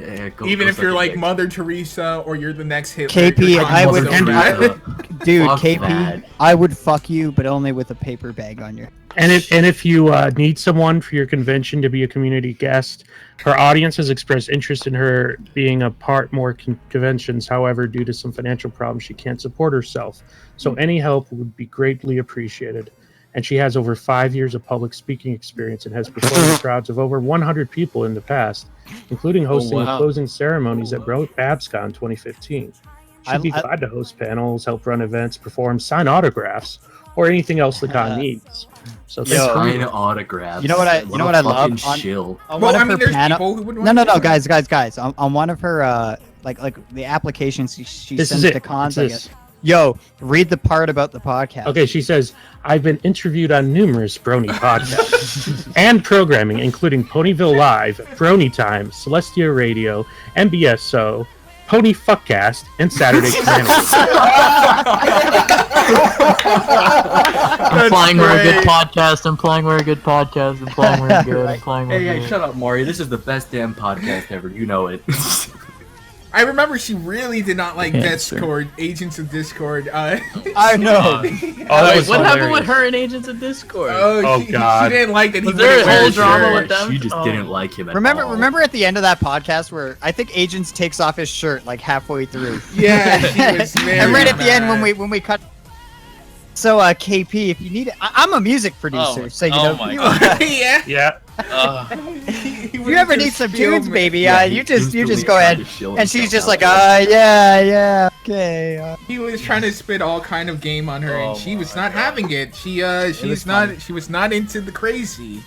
Yeah, Even go if you're suck a like dick. Mother Teresa or you're the next Hitler. KP, your I would- content's still bad. Dude, Fuck KP, that. I would fuck you, but only with a paper bag on your. And if you need someone for your convention to be a community guest, her audience has expressed interest in her being a part more conventions. However, due to some financial problems, she can't support herself. So any help would be greatly appreciated. And she has over 5 years of public speaking experience and has performed to crowds of over 100 people in the past, including hosting the wow. closing ceremonies at BabsCon 2015. She'd be I- glad to host panels, help run events, perform, sign autographs, or anything else the con needs. So Yo. thanks for Sign reading. autographs. You know what I love? On- Chill. On Well, one I of mean, her there's panel- people who would No, want no, to no, do that. guys. On one of her like the applications she This sends is it. to cons. It's I this. guess. Yo, read the part about the podcast. Okay, she says, I've been interviewed on numerous Brony podcasts and programming, including Ponyville Live, Brony Time, Celestia Radio, MBSO, Pony Fuckcast, and Saturday Shenanigans. Implying we're a good great. podcast, implying we're a good podcast, implying we're good, implying we're Hey, good. shut up, Maury. This is the best damn podcast ever. You know it. I remember she really did not like Yeah, sir. Discord, Agents of Discord. I know. Oh, that Wait, was what happened hilarious. with her and Agents of Discord? Oh, she God. didn't like that he Was there wouldn't a whole wear drama shirt. with them? She just Oh. didn't like him at Remember, all. remember at the end of that podcast where I think Agents takes off his shirt like halfway through. Yeah, she was very And right at the end mad. when we cut. So KP, if you need it, I'm a music producer, Oh, so you oh know. my you, God. Yeah. Yeah. He if you ever need some tunes, baby, Yeah, you he just instantly go tried ahead. to shill And she's himself just out. like, yeah, okay. He was trying to spit all kind of game on her, Oh and she was my not having it. She was funny. she was not into the crazy.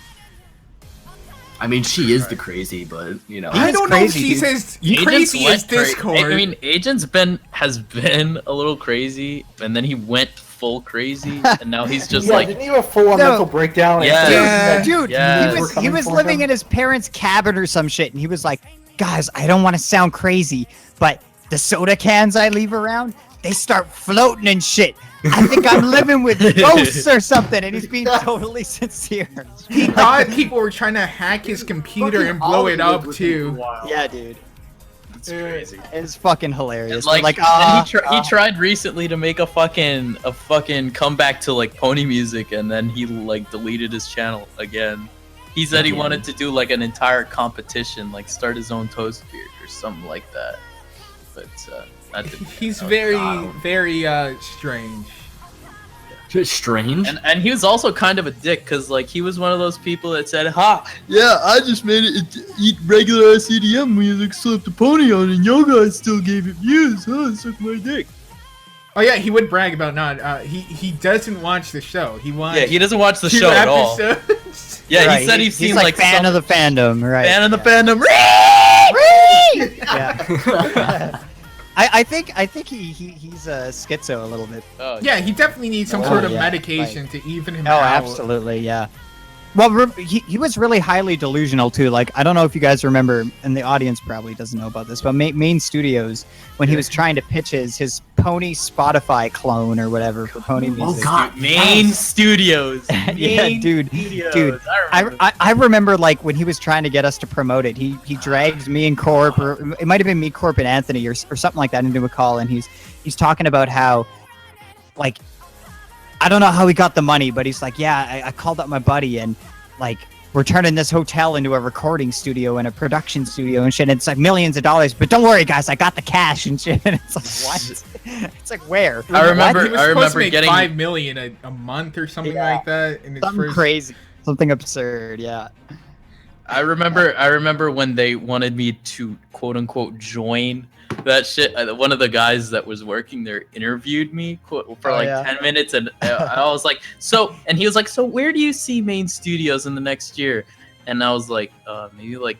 I mean, she is the crazy, but you know. He I is don't know if crazy, she's dude. as Agents crazy went as Discord. I mean, Agents has been a little crazy, and then he went full crazy, and now he's just Yeah, like, didn't you have a full-on No. mental breakdown? Yeah. Yeah. Dude, Yes. he was living in his parents' cabin or some shit, and he was like, guys, I don't want to sound crazy, but the soda cans I leave around, they start floating and shit. I think I'm living with ghosts or something, and he's being totally sincere. He thought people were trying to hack his computer and blow it up too. Yeah, dude. it's crazy. It's fucking hilarious. And, Like, and he tried recently to make a fucking comeback to like pony music, and then he like deleted his channel again. He said he Again. wanted to do like an entire competition, like start his own toast beard or something like that. But that didn't He's pan out. very, very strange. Just strange. And he was also kind of a dick, because like he was one of those people that said, "Ha, yeah, I just made it eat regular SEDM music, slapped a pony on, and you guys still gave it views, huh? Suck my dick." Oh yeah, he would brag about not. He doesn't watch the show. He watched. Yeah, he doesn't watch the 2 show at all. episodes. Yeah, right, he said he's seen like like fan some of the fandom, right? fan of the yeah. fandom. Yeah. I think he's schizo a little bit. Oh, Yeah, he definitely needs some Oh, sort of yeah, medication to even him Oh, out. absolutely, yeah. Well, he was really highly delusional too. Like, I don't know if you guys remember, and the audience probably doesn't know about this, but Main Studios, when he was trying to pitch his Pony Spotify clone or whatever for Pony Oh music. God, Main yes. Studios. Yeah, Main dude, Studios. dude, remember. I remember like when he was trying to get us to promote it, he dragged me and Corp, or it might have been me, Corp, and Anthony, or something like that, into a call, and he's talking about how, like, I don't know how he got the money, but he's like, yeah, I called up my buddy, and like, we're turning this hotel into a recording studio and a production studio and shit. And it's like millions of dollars, but don't worry, guys, I got the cash and shit. And it's like, what? It's like, where? I remember- He was I supposed remember to make getting- $5 million a month or something Yeah. like that. In his Something first... crazy, something absurd. Yeah. I remember when they wanted me to quote unquote join that shit. One of the guys that was working there interviewed me for like yeah. 10 minutes, and I was like, and he was like, so where do you see Main Studios in the next year? And I was like, maybe like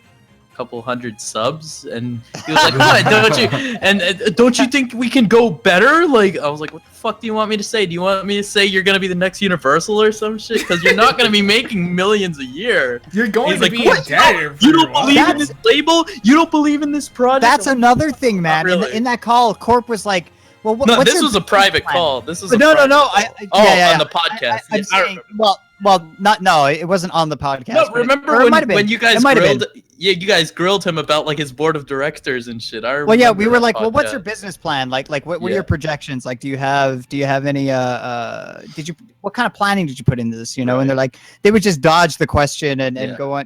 a couple hundred subs. And he was like, what? Don't you think we can go better? Like, I was like, what the fuck do you want me to say? Do you want me to say you're gonna be the next Universal or some shit? Because you're not gonna be making millions a year. You're going He's to like, be what? in debt. You for a don't while. believe in this label? You don't believe in this project? That's another thing, man. really. In that call, Corp was like, well, No, what's this your was a business private plan? call. This was But a no, private no. call. Oh, yeah, on the podcast. I'm Yeah, I saying, remember. no, it wasn't on the podcast. No, but remember or it might have been. when you guys It might have been. grilled? Yeah, you guys grilled him about like his board of directors and shit. I Well, yeah, we remember were that like, well, what's podcast. your business plan? Like what are Yeah. your projections? Like, do you have any what kind of planning did you put into this? You know, and they're like, they would just dodge the question and Yeah. go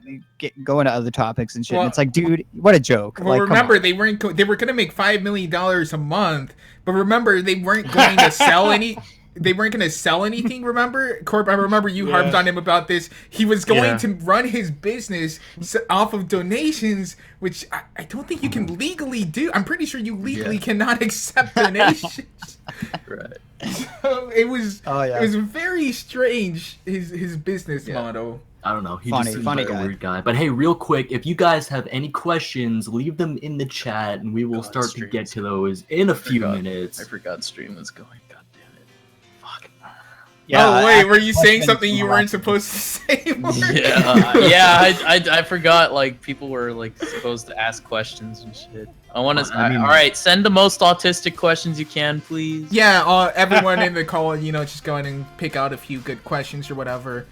into other topics and shit. Well- and it's like, dude, what a joke. Well, Like, come remember on. they were going to make $5 million a month, but remember they weren't going to sell any. they weren't gonna sell anything. Remember, Corp? I remember you harped on him about this. He was going to run his business off of donations, which I don't think you can legally do. I'm pretty sure you legally cannot accept donations. Right. So it was very strange, his business model. I don't know. He Funny, just seems funny like guy. a weird guy. But hey, real quick, if you guys have any questions, leave them in the chat, and we will start to get to those in a few minutes. I forgot stream was going. God damn it. Fuck. Oh wait, were you saying questions something you from weren't supposed to say? Mark? I forgot. Like people were like supposed to ask questions and shit. I want to. I mean- all right, send the most autistic questions you can, please. Yeah, everyone in the call, just go ahead and pick out a few good questions or whatever.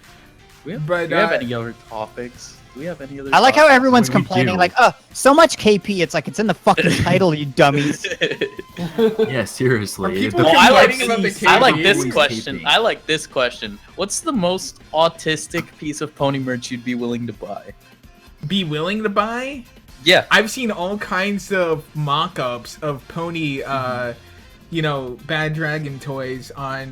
Do we But, have any other topics? Do we have any other? I like how topics? everyone's We complaining, do. like, oh, so much KP. It's like it's in the fucking title, you dummies. Yeah, seriously. Are people The- Well, I like, complaining about the I like KP? this Always question. KP. I like this question. What's the most autistic piece of pony merch you'd be willing to buy? Be willing to buy? Yeah. I've seen all kinds of mock-ups of pony, Bad Dragon toys on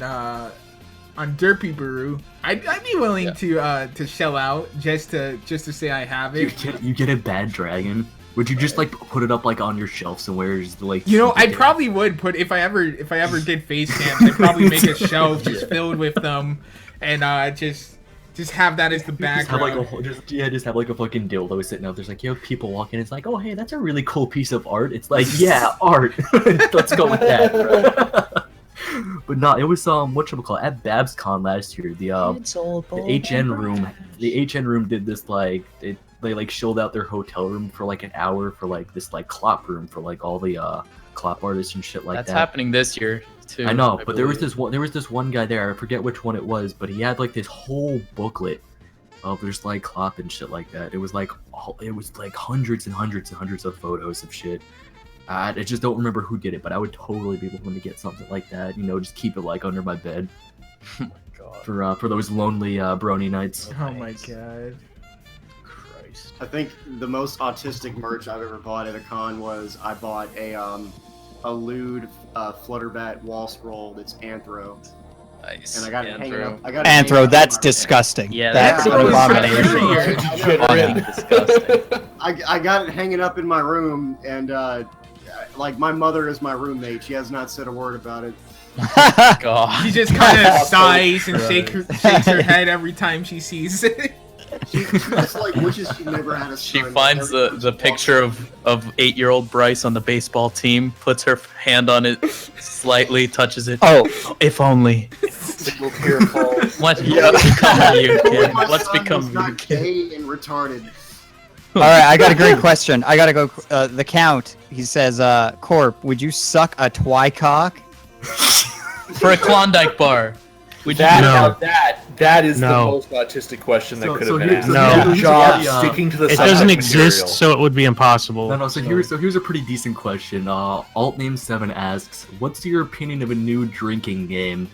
Derpy Baru. I'd be willing to shell out just to say I have it. you get a bad dragon. Would you just like put it up like on your shelf somewhere? Just, like I probably would put if I ever did face cams, I'd probably make a shelf just filled with them, and just have that as the just have like background. just have like a fucking dildo sitting out. There's like people walking. It's like, oh hey, that's a really cool piece of art. It's like, yeah, art. Let's go with that. Bro. But no, it was whatchamacallit, at BabsCon last year. The HN room did this like they like showed out their hotel room for like an hour for like this like clop room for like all the clop artists and shit like That's that. happening this year too. I know, but believe. there was this one guy there. I forget which one it was, but he had like this whole booklet of just like clop and shit like that. It was like hundreds and hundreds and hundreds of photos of shit. I just don't remember who did it, but I would totally be willing to get something like that. Just keep it like under my bed Oh my god. for those lonely brony nights. Oh my god. Christ. I think the most autistic merch I've ever bought at a con was I bought a lewd Flutterbat wall scroll that's Anthro, Nice. and I got it hanging Anthro. up. I got it hanging Anthro, up that's in my- disgusting. Yeah, that's that's an gross. abomination. Fucking disgusting. I got it hanging up in my room, and like my mother is my roommate. She has not said a word about it. God. She just kind of sighs and Right. shakes her head every time she sees it. She just like wishes she never had a She son. finds Every time the she picture walks of 8-year-old Bryce on the baseball team, puts her hand on it slightly, touches it. Oh, If only. Single tearful. What's become of you, up, kid? my What's son become was of you, not kid? gay and retarded. all right. I got a great question. I gotta go. The Count. He says, "Corp, would you suck a twycock?" For a Klondike bar. Would you That, do now that? that is the No. most autistic question that So- could so have here- been so asked. here- Good here's job the, sticking to the It subject doesn't material. exist, so it would be impossible. No, so here's a pretty decent question. Alt name 7 asks, "What's your opinion of a new drinking game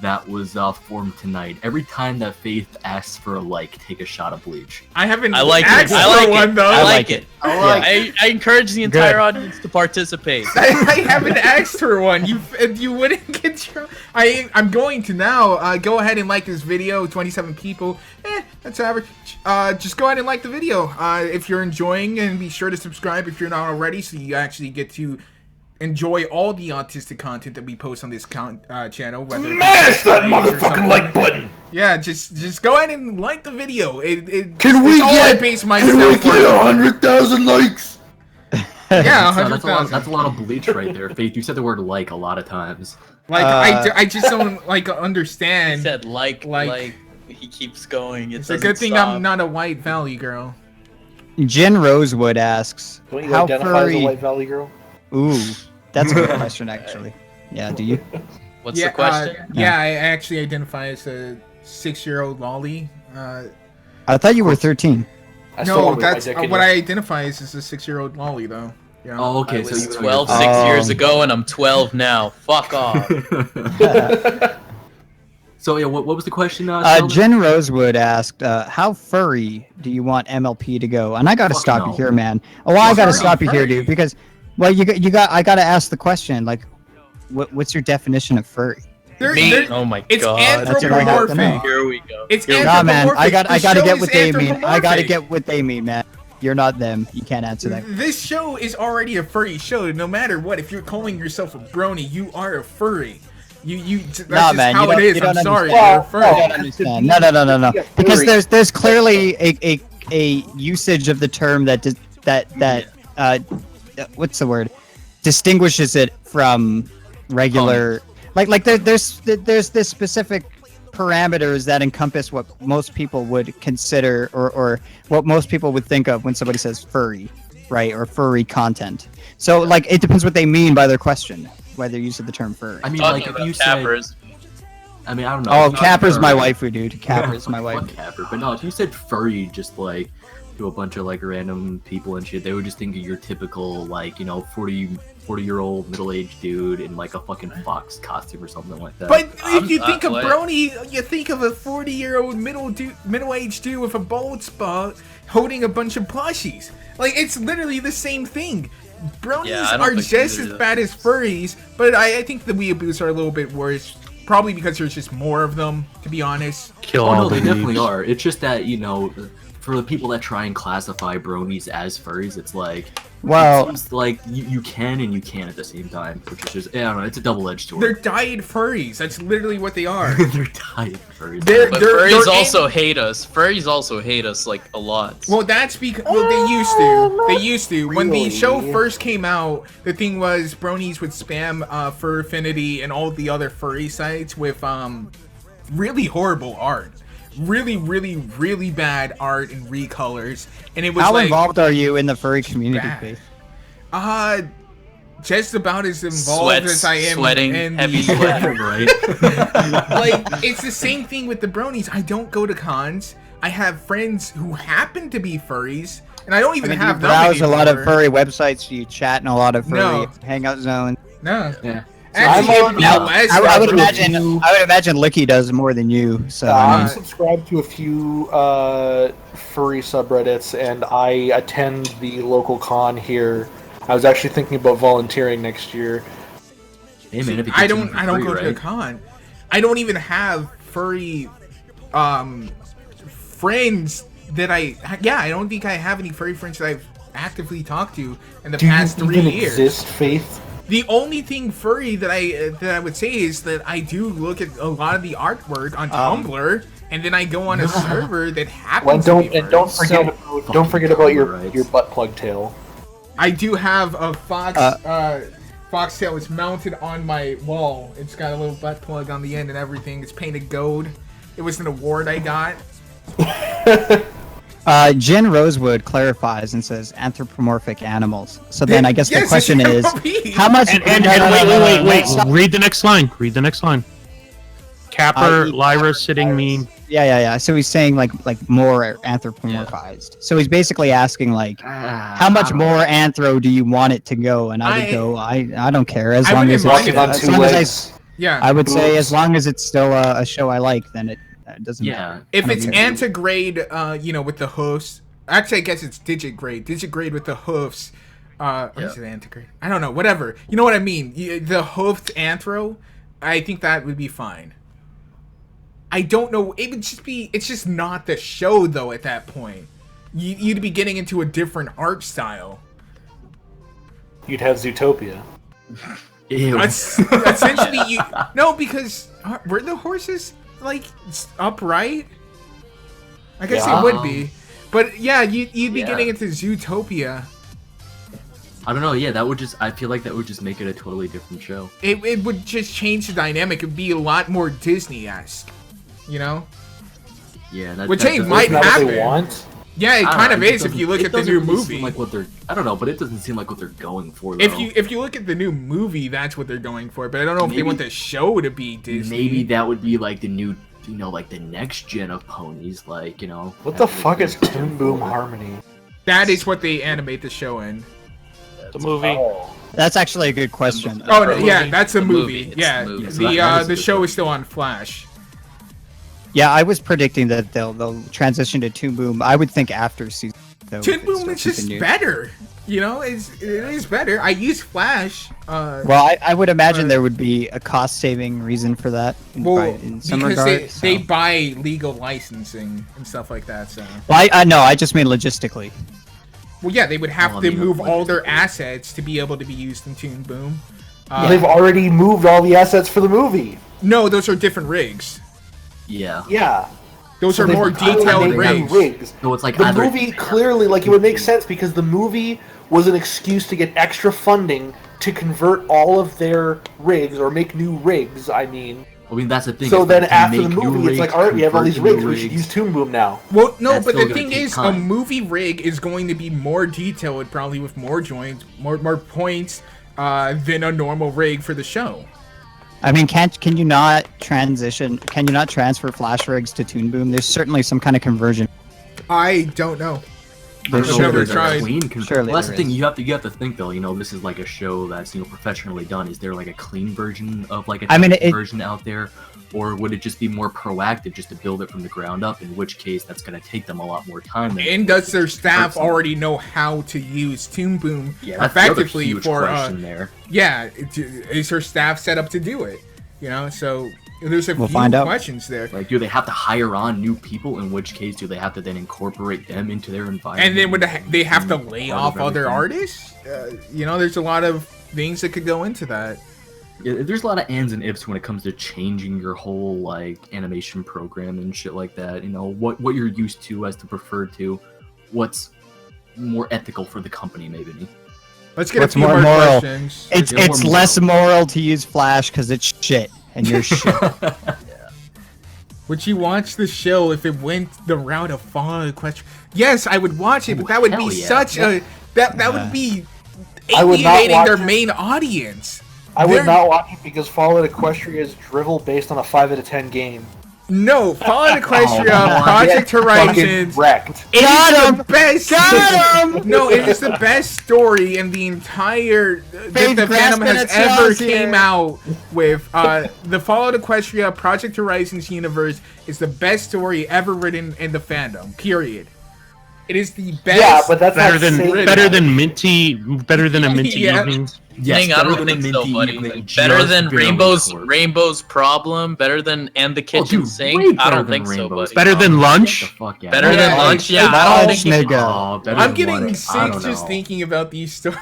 that was formed tonight? Every time that Faith asks for a like, take a shot of bleach." I haven't I like asked it. I for like one it. though. I like it. I like I encourage the entire audience to participate. I haven't asked for one. You wouldn't get your. I'm going to now. Go ahead and like this video. 27 people. That's average. Just go ahead and like the video if you're enjoying, and be sure to subscribe if you're not already, so you actually get to enjoy all the autistic content that we post on this channel. Whether Smash that motherfucking like button! Yeah, just go ahead and like the video. Can we it's all I get? base Can we myself get on. 100,000 likes? Yeah, That's a 100,000. that's a lot of bleach right there, Faith. You said the word like a lot of times. Like I just don't like He understand. said like Like- he keeps going. It's a good thing I'm not a white valley girl. Jen Rosewood asks, Don't you "How identify furry?" as a White Valley girl? Ooh, that's a good question, actually. Yeah, do you? What's the question? Yeah, I actually identify as a 6-year-old lolly. I thought you were 13. I still No, wanna put my that's dick in what you. I identify as is a 6-year-old lolly, though. Yeah. Oh, okay. I So was you 12 Oh. 6 years ago, and I'm 12 now. Fuck off. So yeah, what was the question? Sheldon? Jen Rosewood asked, "How furry do you want MLP to go?" And I gotta Fuck stop no. you here, man. Oh, I gotta Fuck stop you here, furry. dude, because, well, you got. I gotta ask the question, like, what's your definition of furry? Oh my It's god. That's what I have to know. anthropomorphic. Here we go. It's Nah, man, I anthropomorphic. got The to show get is what they mean. I got to anthropomorphic. get what they mean, man. You're not them. You can't answer that. This show is already a furry show. No matter what, if you're calling yourself a brony, you are a furry. That's Nah, just man, how you it don't- is. you I'm don't sorry, understand. you're a furry. I don't understand. No. Yeah, Because furry. there's clearly a usage of the term that what's the word, distinguishes it from regular, like there's this specific parameters that encompass what most people would consider or what most people would think of when somebody says furry, right, or furry content. So like it depends what they mean by their question, whether you use the term furry. I mean, Talking like if about you said, cappers. I mean, I don't know. Oh, if you said Capper's my furry- waifu, dude. Capper's my Fuck wife. Capper. But no, if you said furry, just like to a bunch of like random people and shit, they would just think of your typical like 40-year-old middle-aged dude in like a fucking fox costume or something like that. But if you think of what? brony, you think of a 40-year-old middle-aged dude with a bald spot holding a bunch of plushies. Like it's literally the same thing. Bronies Yeah, I don't are think just either. as bad as furries, but I think the weeaboos are a little bit worse. Probably because there's just more of them, to be honest. Kill Oh all no, the they definitely weebs. are. It's just that for the people that try and classify bronies as furries, it's like Well- it seems like you can and you can't at the same time, which is just I don't know. It's a double-edged sword. They're dyed furries. That's literally what they are. They're tight furries. They're- But they're furries in- also hate us. Furries also hate us like a lot. Well, that's because they used to. They used to. When the Really? show first came out, the thing was bronies would spam Fur Affinity and all the other furry sites with really horrible art, really bad art and recolors, and it was How like involved are you in the furry community, bad. Faith? Just about as involved as I am sweating, in heavy the sweating. right? like it's the same thing with the bronies. I don't go to cons. I have friends who happen to be furries, and I don't even I mean, have you them browse a lot of anymore. furry websites. You chat in a lot of furry No. hangout zones. No, Yeah. actually, I'm on- no, as I would for- imagine. I would imagine Licky does more than you. So I I'm mean, subscribed to a few furry subreddits, and I attend the local con here. I was actually thinking about volunteering next year. Hey man, if it I gets you don't. for I don't free, go to a right? con. I don't even have furry friends that I. Yeah, I don't think I have any furry friends that I've actively talked to in the Do you past 3 even years. exist, Faith? The only thing furry that I would say is that I do look at a lot of the artwork on Tumblr, and then I go on a server that Well, happens don't to be don't furry. forget don't forget about your Right. your butt plug tail. I do have a foxtail is mounted on my wall. It's got a little butt plug on the end and everything. It's painted gold. It was an award I got. Jen Rosewood clarifies and says anthropomorphic animals. So then I guess Yes, the question it's is, MLB. how much? And no, no, no, no, no, wait. stop. Read the next line. Read the next line. Capper, Lyra sitting meme. Yeah. So he's saying like more anthropomorphized. So he's basically asking like, how much more anthro do you want it to go? And I would go, I don't care as I long would as imagine it's, on as two long as legs. Yeah. I would say Boobs. as long as it's still a show I like, then it doesn't Yeah. matter. If I don't it's care. antigrade, with the hoofs. Actually, I guess it's digigrade. Digigrade with the hoofs. Or is it antigrade? I don't know. Whatever. You know what I mean? The hoofed anthro. I think that would be fine. I don't know. It would just be. It's just not the show though. At that point, you'd be getting into a different art style. You'd have Zootopia. Ew. That's essentially you. No, because were the horses like upright? I guess Yeah. they would be. But yeah, you'd be Yeah. getting into Zootopia. I don't know. Yeah, that would just. I feel like that would just make it a totally different show. It would just change the dynamic. It'd be a lot more Disney-esque, you know? Yeah, that, Which that ain't doesn't- might Isn't that what happen. they want? Yeah, it I don't kind know, of it is if doesn't- you look it at the doesn't new really movie. seem like what they're. I don't know, but it doesn't seem like what they're going for. If though. you look at the new movie, that's what they're going for. But I don't know if they Maybe- want the show to be Disney. maybe that would be like the new, like the next gen of ponies, like What the fuck is Toon Boom Harmony? That is what they animate the show in. The movie. Oh. That's actually a good question. Oh The yeah, movie. that's a The movie. movie. It's Yeah, the movie. So that is the a good show one. is still on Flash. Yeah, I was predicting that they'll transition to Toon Boom. I would think after season. though, Toon if it Boom still is just continues. better. You know, it is better. I use Flash. Well, I would imagine there would be a cost-saving reason for that. In some because regard, they buy legal licensing and stuff like that. So. Well, I know. I just mean logistically. Well, yeah, they would have Well, I to mean, move all their logistically. assets to be able to be used in Toon Boom. They've already moved all the assets for the movie. No, those are different rigs. Yeah. Yeah. Those So are they've more clearly detailed made rigs. rigs. So it's like The either movie clearly, like, it would make sense because the movie was an excuse to get extra funding to convert all of their rigs or make new rigs. I mean, that's the thing. so is then that to after the make new movie, it's like, rigs, all right, we have all these convert rigs. new We should use Toon Boom now. Well, no, That's but still the gonna thing take is, a time. movie rig is going to be more detailed, probably with more joints, more points than a normal rig for the show. I mean, can you not transition? Can you not transfer Flash rigs to Toon Boom? There's certainly some kind of conversion. I don't know. There's I've surely never There's a tried. clean Surely well, that's the there thing. is. You have to think though. This is like a show that's professionally done. Is there like a clean version of like a I mean, version out there, or would it just be more proactive just to build it from the ground up? In which case, that's going to take them a lot more time. Than And does their staff Person. already know how to use Toon Boom Yeah, that's the other effectively huge for? question there. Yeah, is her staff set up to do it? So there's a We'll few find out. questions there. Like, do they have to hire on new people? In which case, do they have to then incorporate them into their environment? And then would they have to and lay part off of other everything? artists? There's a lot of things that could go into that. Yeah, there's a lot of ands and ifs when it comes to changing your whole like animation program and shit like that. What you're used to as to preferred to, what's more ethical for the company, maybe. Let's get What's a few more more moral? questions. It's Yeah, more less moral to use Flash because it's shit, and you're shit. Would you watch the show if it went the route of Fallout Question? Yes, I would watch it, but that would hell be yeah. such a that would be I would not alienating watch their it. main audience. I would They're- not watch it because Fallout Equestria is drivel based on a 5 out of 10 game. No, Fallout Equestria, Oh, Project Get Horizons. fucking wrecked. It is Got the him! best. Got him! No, it is the best story in the entire that Faith the fandom grasping has at ever straws came here. out with. The Fallout Equestria Project Horizons universe is the best story ever written in the fandom. Period. It is the best. Yeah, but that's Better not than saying better that. than a minty Yeah. evening. Yes, Thing, I better don't than think a so, Minty buddy. Evening, Better just than barely Rainbow's short. Rainbow's Problem. Better than And the Kitchen dude, Sink. way I better don't than think so, Rainbow's buddy. Better than Problem. lunch? Get the fuck out. Better Yeah, than lunch. Yeah, I don't lunch, think. nigga. better I'm than getting what? sick I don't just know. thinking about these stories.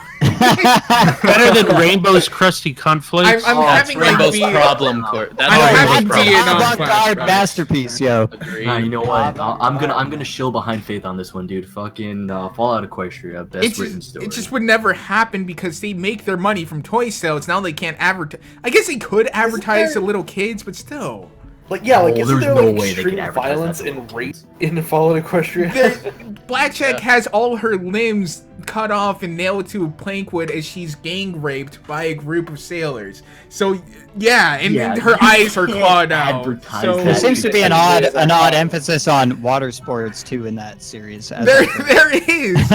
Better than Rainbow's crusty cornflakes. I'm That's having like Rainbow's the Problem court. That's I'm having Rainbow's the- Problem. Vietnam Avant-garde masterpiece, yo. Agreed. Nah, you know what? I'm gonna shill behind Faith on this one, dude. Fucking Fallout Equestria, best written story. It just would never happen because they make their money from toy sales. Now they can't advertise. I guess they could advertise to little kids, but still. Like, yeah, like, Oh, isn't there's there, no like, way they could extreme advertise violence that to and little rape kids. in Fallout Equestria? Blackjack has all her limbs cut off and nailed to a plank wood as she's gang raped by a group of sailors. So yeah, and Yeah, her you eyes are can't clawed out. advertise So There that. seems to be an odd emphasis on water sports too in that series. as I think. there is,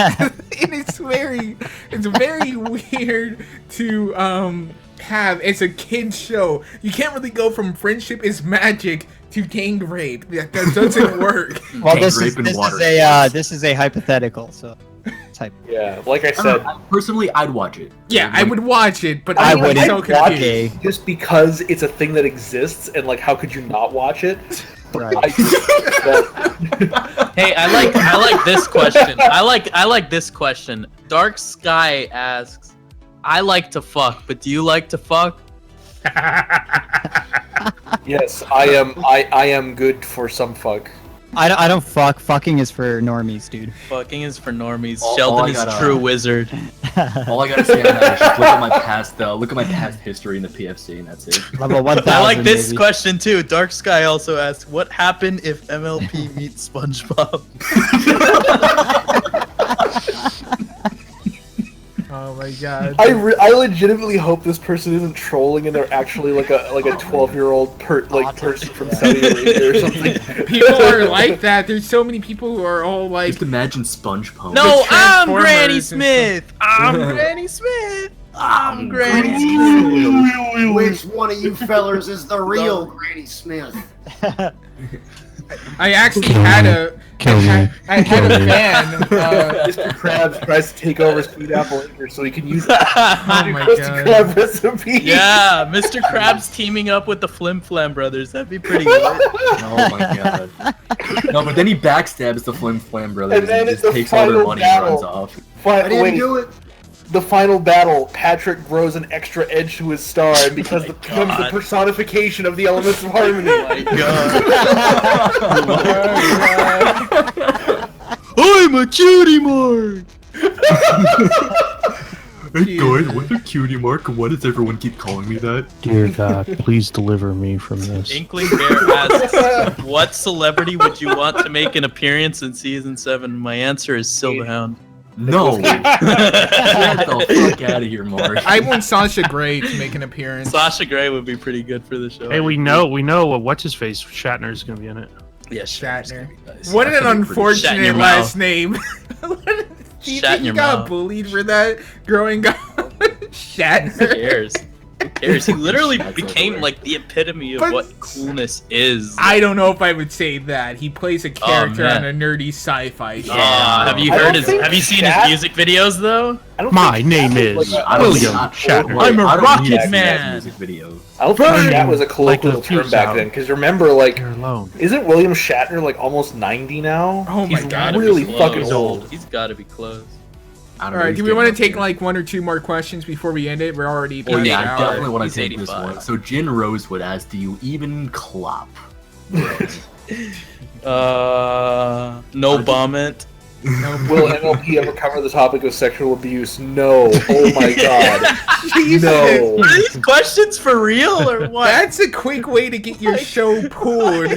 and it's very weird to have as a kid's show. You can't really go from friendship is magic to gang rape. That doesn't work. Well, Gang this rape is and this water is a this is a hypothetical. So, type. Yeah, like I I don't said, know, personally, I'd watch it. Yeah, I would watch it, but I I'm wouldn't so watch confused. it. just because it's a thing that exists, and like, how could you not watch it? Right. Hey, I like this question. I like this question. Dark Sky asks, "I like to fuck, but do you like to fuck?" Yes, I am good for some fuck. I don't fuck. Fucking is for normies, dude. Fucking is for normies. All Sheldon I is gotta- true wizard. All I gotta say on that is just look at my past history in the PFC, and that's it. Level 1000. I like this baby. question too. Dark Sky also asks, "What happened if MLP meets SpongeBob?" Oh my god. I legitimately hope this person isn't trolling and they're actually like a 12-year-old person from Saudi Arabia or something. People are like that. There's so many people who are all like, Just imagine Sponge Pony. No, I'm Transformers Granny and Smith. I'm Granny Smith. I'm Granny Smith. Which one of you fellers is the real Granny Smith? I actually had a I had a fan. Mr. Krabs tries to take over Sweet Apple Acres so he can use Oh my Krusty god. Krab recipe. Yeah, Mr. Krabs teaming up with the Flim Flam brothers. That'd be pretty good. Oh my god. No, but then he backstabs the Flim Flam brothers And then just the takes all their final money and runs battle. off. I didn't do it. The final battle, Patrick grows an extra edge to his star and becomes the God. personification of the elements of harmony. Oh my god. I'm a cutie mark. Hey guys, what's a cutie mark? Why does everyone keep calling me that? Dear God, please deliver me from this. Inkling Bear asks, what celebrity would you want to make an appearance in season 7? My answer is Silverhound. No! Get the fuck out of here, Mark. I want Sasha Grey to make an appearance. Sasha Grey would be pretty good for the show. Hey, we know what's his face Shatner is gonna be in it. Yeah, Shatner. Nice. What an That could be pretty- Shat in unfortunate your last mouth. name. Do you Shat think in you your got mouth. bullied for that growing up? Who Shatner. cares? Who cares? He literally That's became over. like the epitome of But- what coolness is. I don't know if I would say that. He plays a character man. on a nerdy sci-fi show. Have you I heard don't his? think Have you seen Shat- his music videos though? I don't My think name Shat is was like I don't William think- Shatner. I'm a I don't rocket need to see that man. music video. I don't think Burn Shat was a like colloquial a term fuse back out. then. Because remember, like, You're alone. isn't William Shatner like almost 90 now? Oh my He's god. gotta really be close. fucking old. He's gotta be close. I don't All know, right, he's do we getting want up to take there. like one or two more questions before we end it? We're already Oh past yeah, an I hour. definitely want He's to take this 85. one. So Jin Rosewood asks, do you even clop? No comment. Will MLP ever cover the topic of sexual abuse? No. Oh my god. Jesus. No. Are these questions for real or what? That's a quick way to get your show pulled.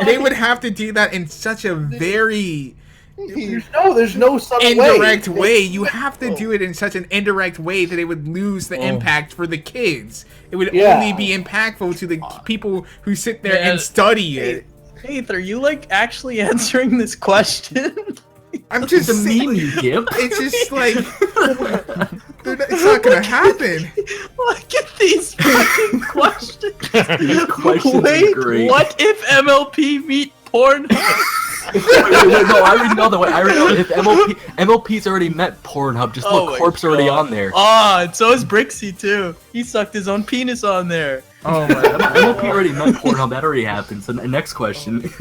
They would have to do that in such a very There's no subtle indirect way. You have to do it in such an indirect way that it would lose the impact for the kids. It would Yeah. only be impactful to the people who sit there Man. and study it. Faith, are you like actually answering this question? I'm just The saying, meme you give. it's just like it's not gonna happen. Look at these fucking questions. These questions Wait, are great. what if MLP meet Pornhub? Wait, no, I already know the way. I already know if MLP's already met Pornhub. Just Oh look, my Corp's already God. on there. Oh, and so is Brixie too. He sucked his own penis on there. Oh my god. MLP already met Pornhub. That already happened. So next question.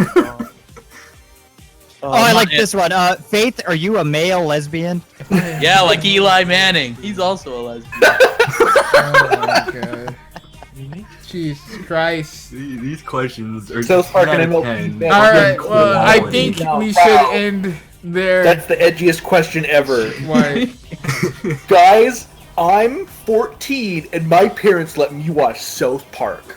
Oh, I like this one. Faith, are you a male lesbian? Yeah, like Eli Manning. He's also a lesbian. Oh my god. Jesus Christ. These questions are South Park 10 and out of MLP 10. fan. All Fucking right, well, I quality. think Wow. we should end there. That's the edgiest question ever. What? Guys, I'm 14 and my parents let me watch South Park.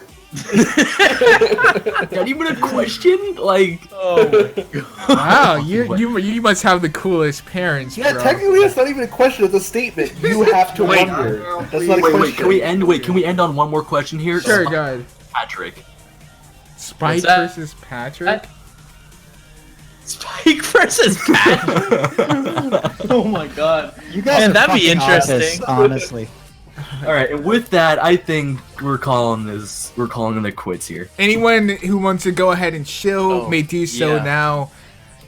Not even a question? Like, Oh my god. Wow, you must have the coolest parents, Yeah, bro. technically that's not even a question, it's a statement. You have to Wait. wonder. That's not a question. wait, can we end on one more question here? Sure, go ahead. Patrick. Spike What's that? versus Patrick. Spike versus Pat. Oh my god. You guys Man, are that'd be fucking interesting. autists, honestly. All right, and with that, I think we're calling it quits here. Anyone who wants to go ahead and chill Oh, may do so yeah. now.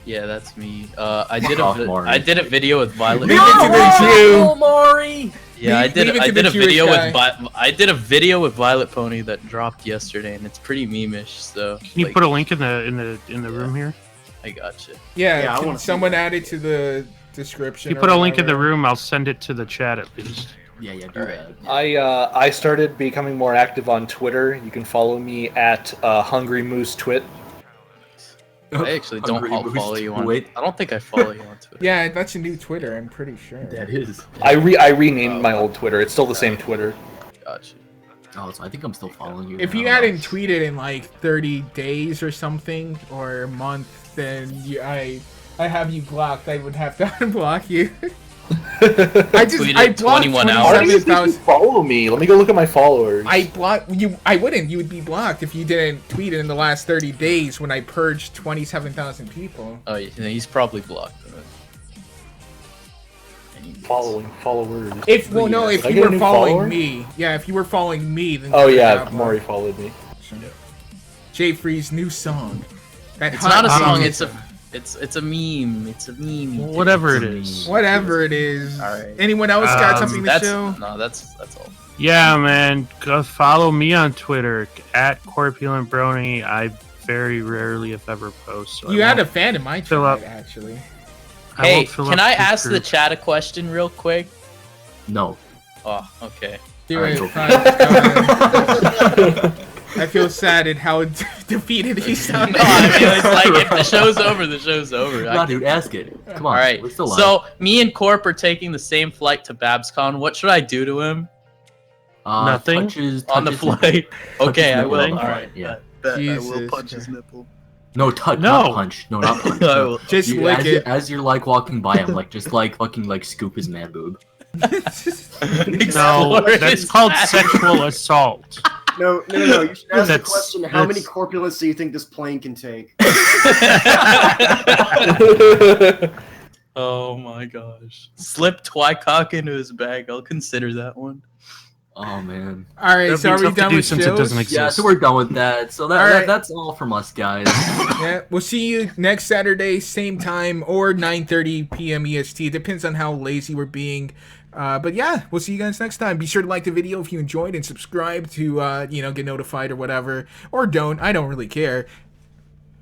Yeah, that's me. I Fuck did a video with Violet. Leave it to the Jew. Maury! Yeah, Leave it I to did the a Jewish video guy. I did a video with Violet Pony that dropped yesterday, and it's pretty meme-ish. So Can you like, put a link in the room here? I gotcha. Yeah, Yeah, I can wanna see someone that. add it to the description? If you or put a link in the whatever? room, I'll send it to the chat at least. Yeah, do Alright. that. I started becoming more active on Twitter. You can follow me at Hungry Moose Twit. I actually don't Hungry Moose follow you on. Twit. I don't think I follow you on Twitter. Yeah, that's a new Twitter. I'm pretty sure. That is. I renamed my old Twitter. It's still the same Twitter. Gotcha. Oh, so I think I'm still following you. If you hadn't tweeted in like 30 days or something or a month, then I have you blocked. I would have to unblock you. I Tweeted blocked 21 hours. Why do you think you 27,000. follow me? Let me go look at my followers. I blocked you. I wouldn't. You would be blocked if you didn't tweet it in the last 30 days when I purged 27,000 people. Oh, yeah, he's probably blocked. following followers. If well, no, if Did I you get a were new following follower? me, yeah, if you were following me, then Oh you would yeah, have Maury followed me. Jay Free's new song. That It's hot not a song. music. It's a meme. It's a meme. Whatever it It's is. Whatever it is. All right. Anyone else got something to That's show? no. That's all. Yeah, man. Go follow me on Twitter at CorpulentBrony. I very rarely, if ever, post. So You I had a won't- fan in my fill tweet, up. actually. I Hey, won't fill can up I this ask the group. chat a question real quick? No. Oh, okay. Do All right, it. go. Fine, go ahead. I feel sad at how defeated he No, sounded. I mean it's like if the show's over, the show's over. Nah, dude, ask it. Come on. All right. We're still live. So me and Corp are taking the same flight to BabsCon. What should I do to him Nothing? on the touches- flight? touches Okay, I nipple will. on the All flight, right. Yeah. Bet I Jesus will punch his Christ. nipple. No, No. not punch. No, not punch. I will. Just You- lick it. as you're like walking by him, like just like fucking like scoop his man boob. No, Explore that's his called back. sexual assault. No. You should ask the That's- question: How many that's- corpulents do you think this plane can take? Oh my gosh. Slip Twycock into his bag. I'll consider that one. Oh man. All right, That'd so be are we tough to done do with since it shows? doesn't exist. Yeah, so we're done with that. So All right. that's all from us, guys. Yeah, we'll see you next Saturday, same time, or 9:30 p.m. EST. It depends on how lazy we're being. But yeah, we'll see you guys next time. Be sure to like the video if you enjoyed and subscribe to get notified or whatever, or don't. I don't really care.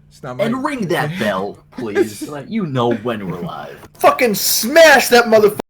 It's not my. And ring that bell, please, so that you know when we're live. Fucking smash that motherfucker.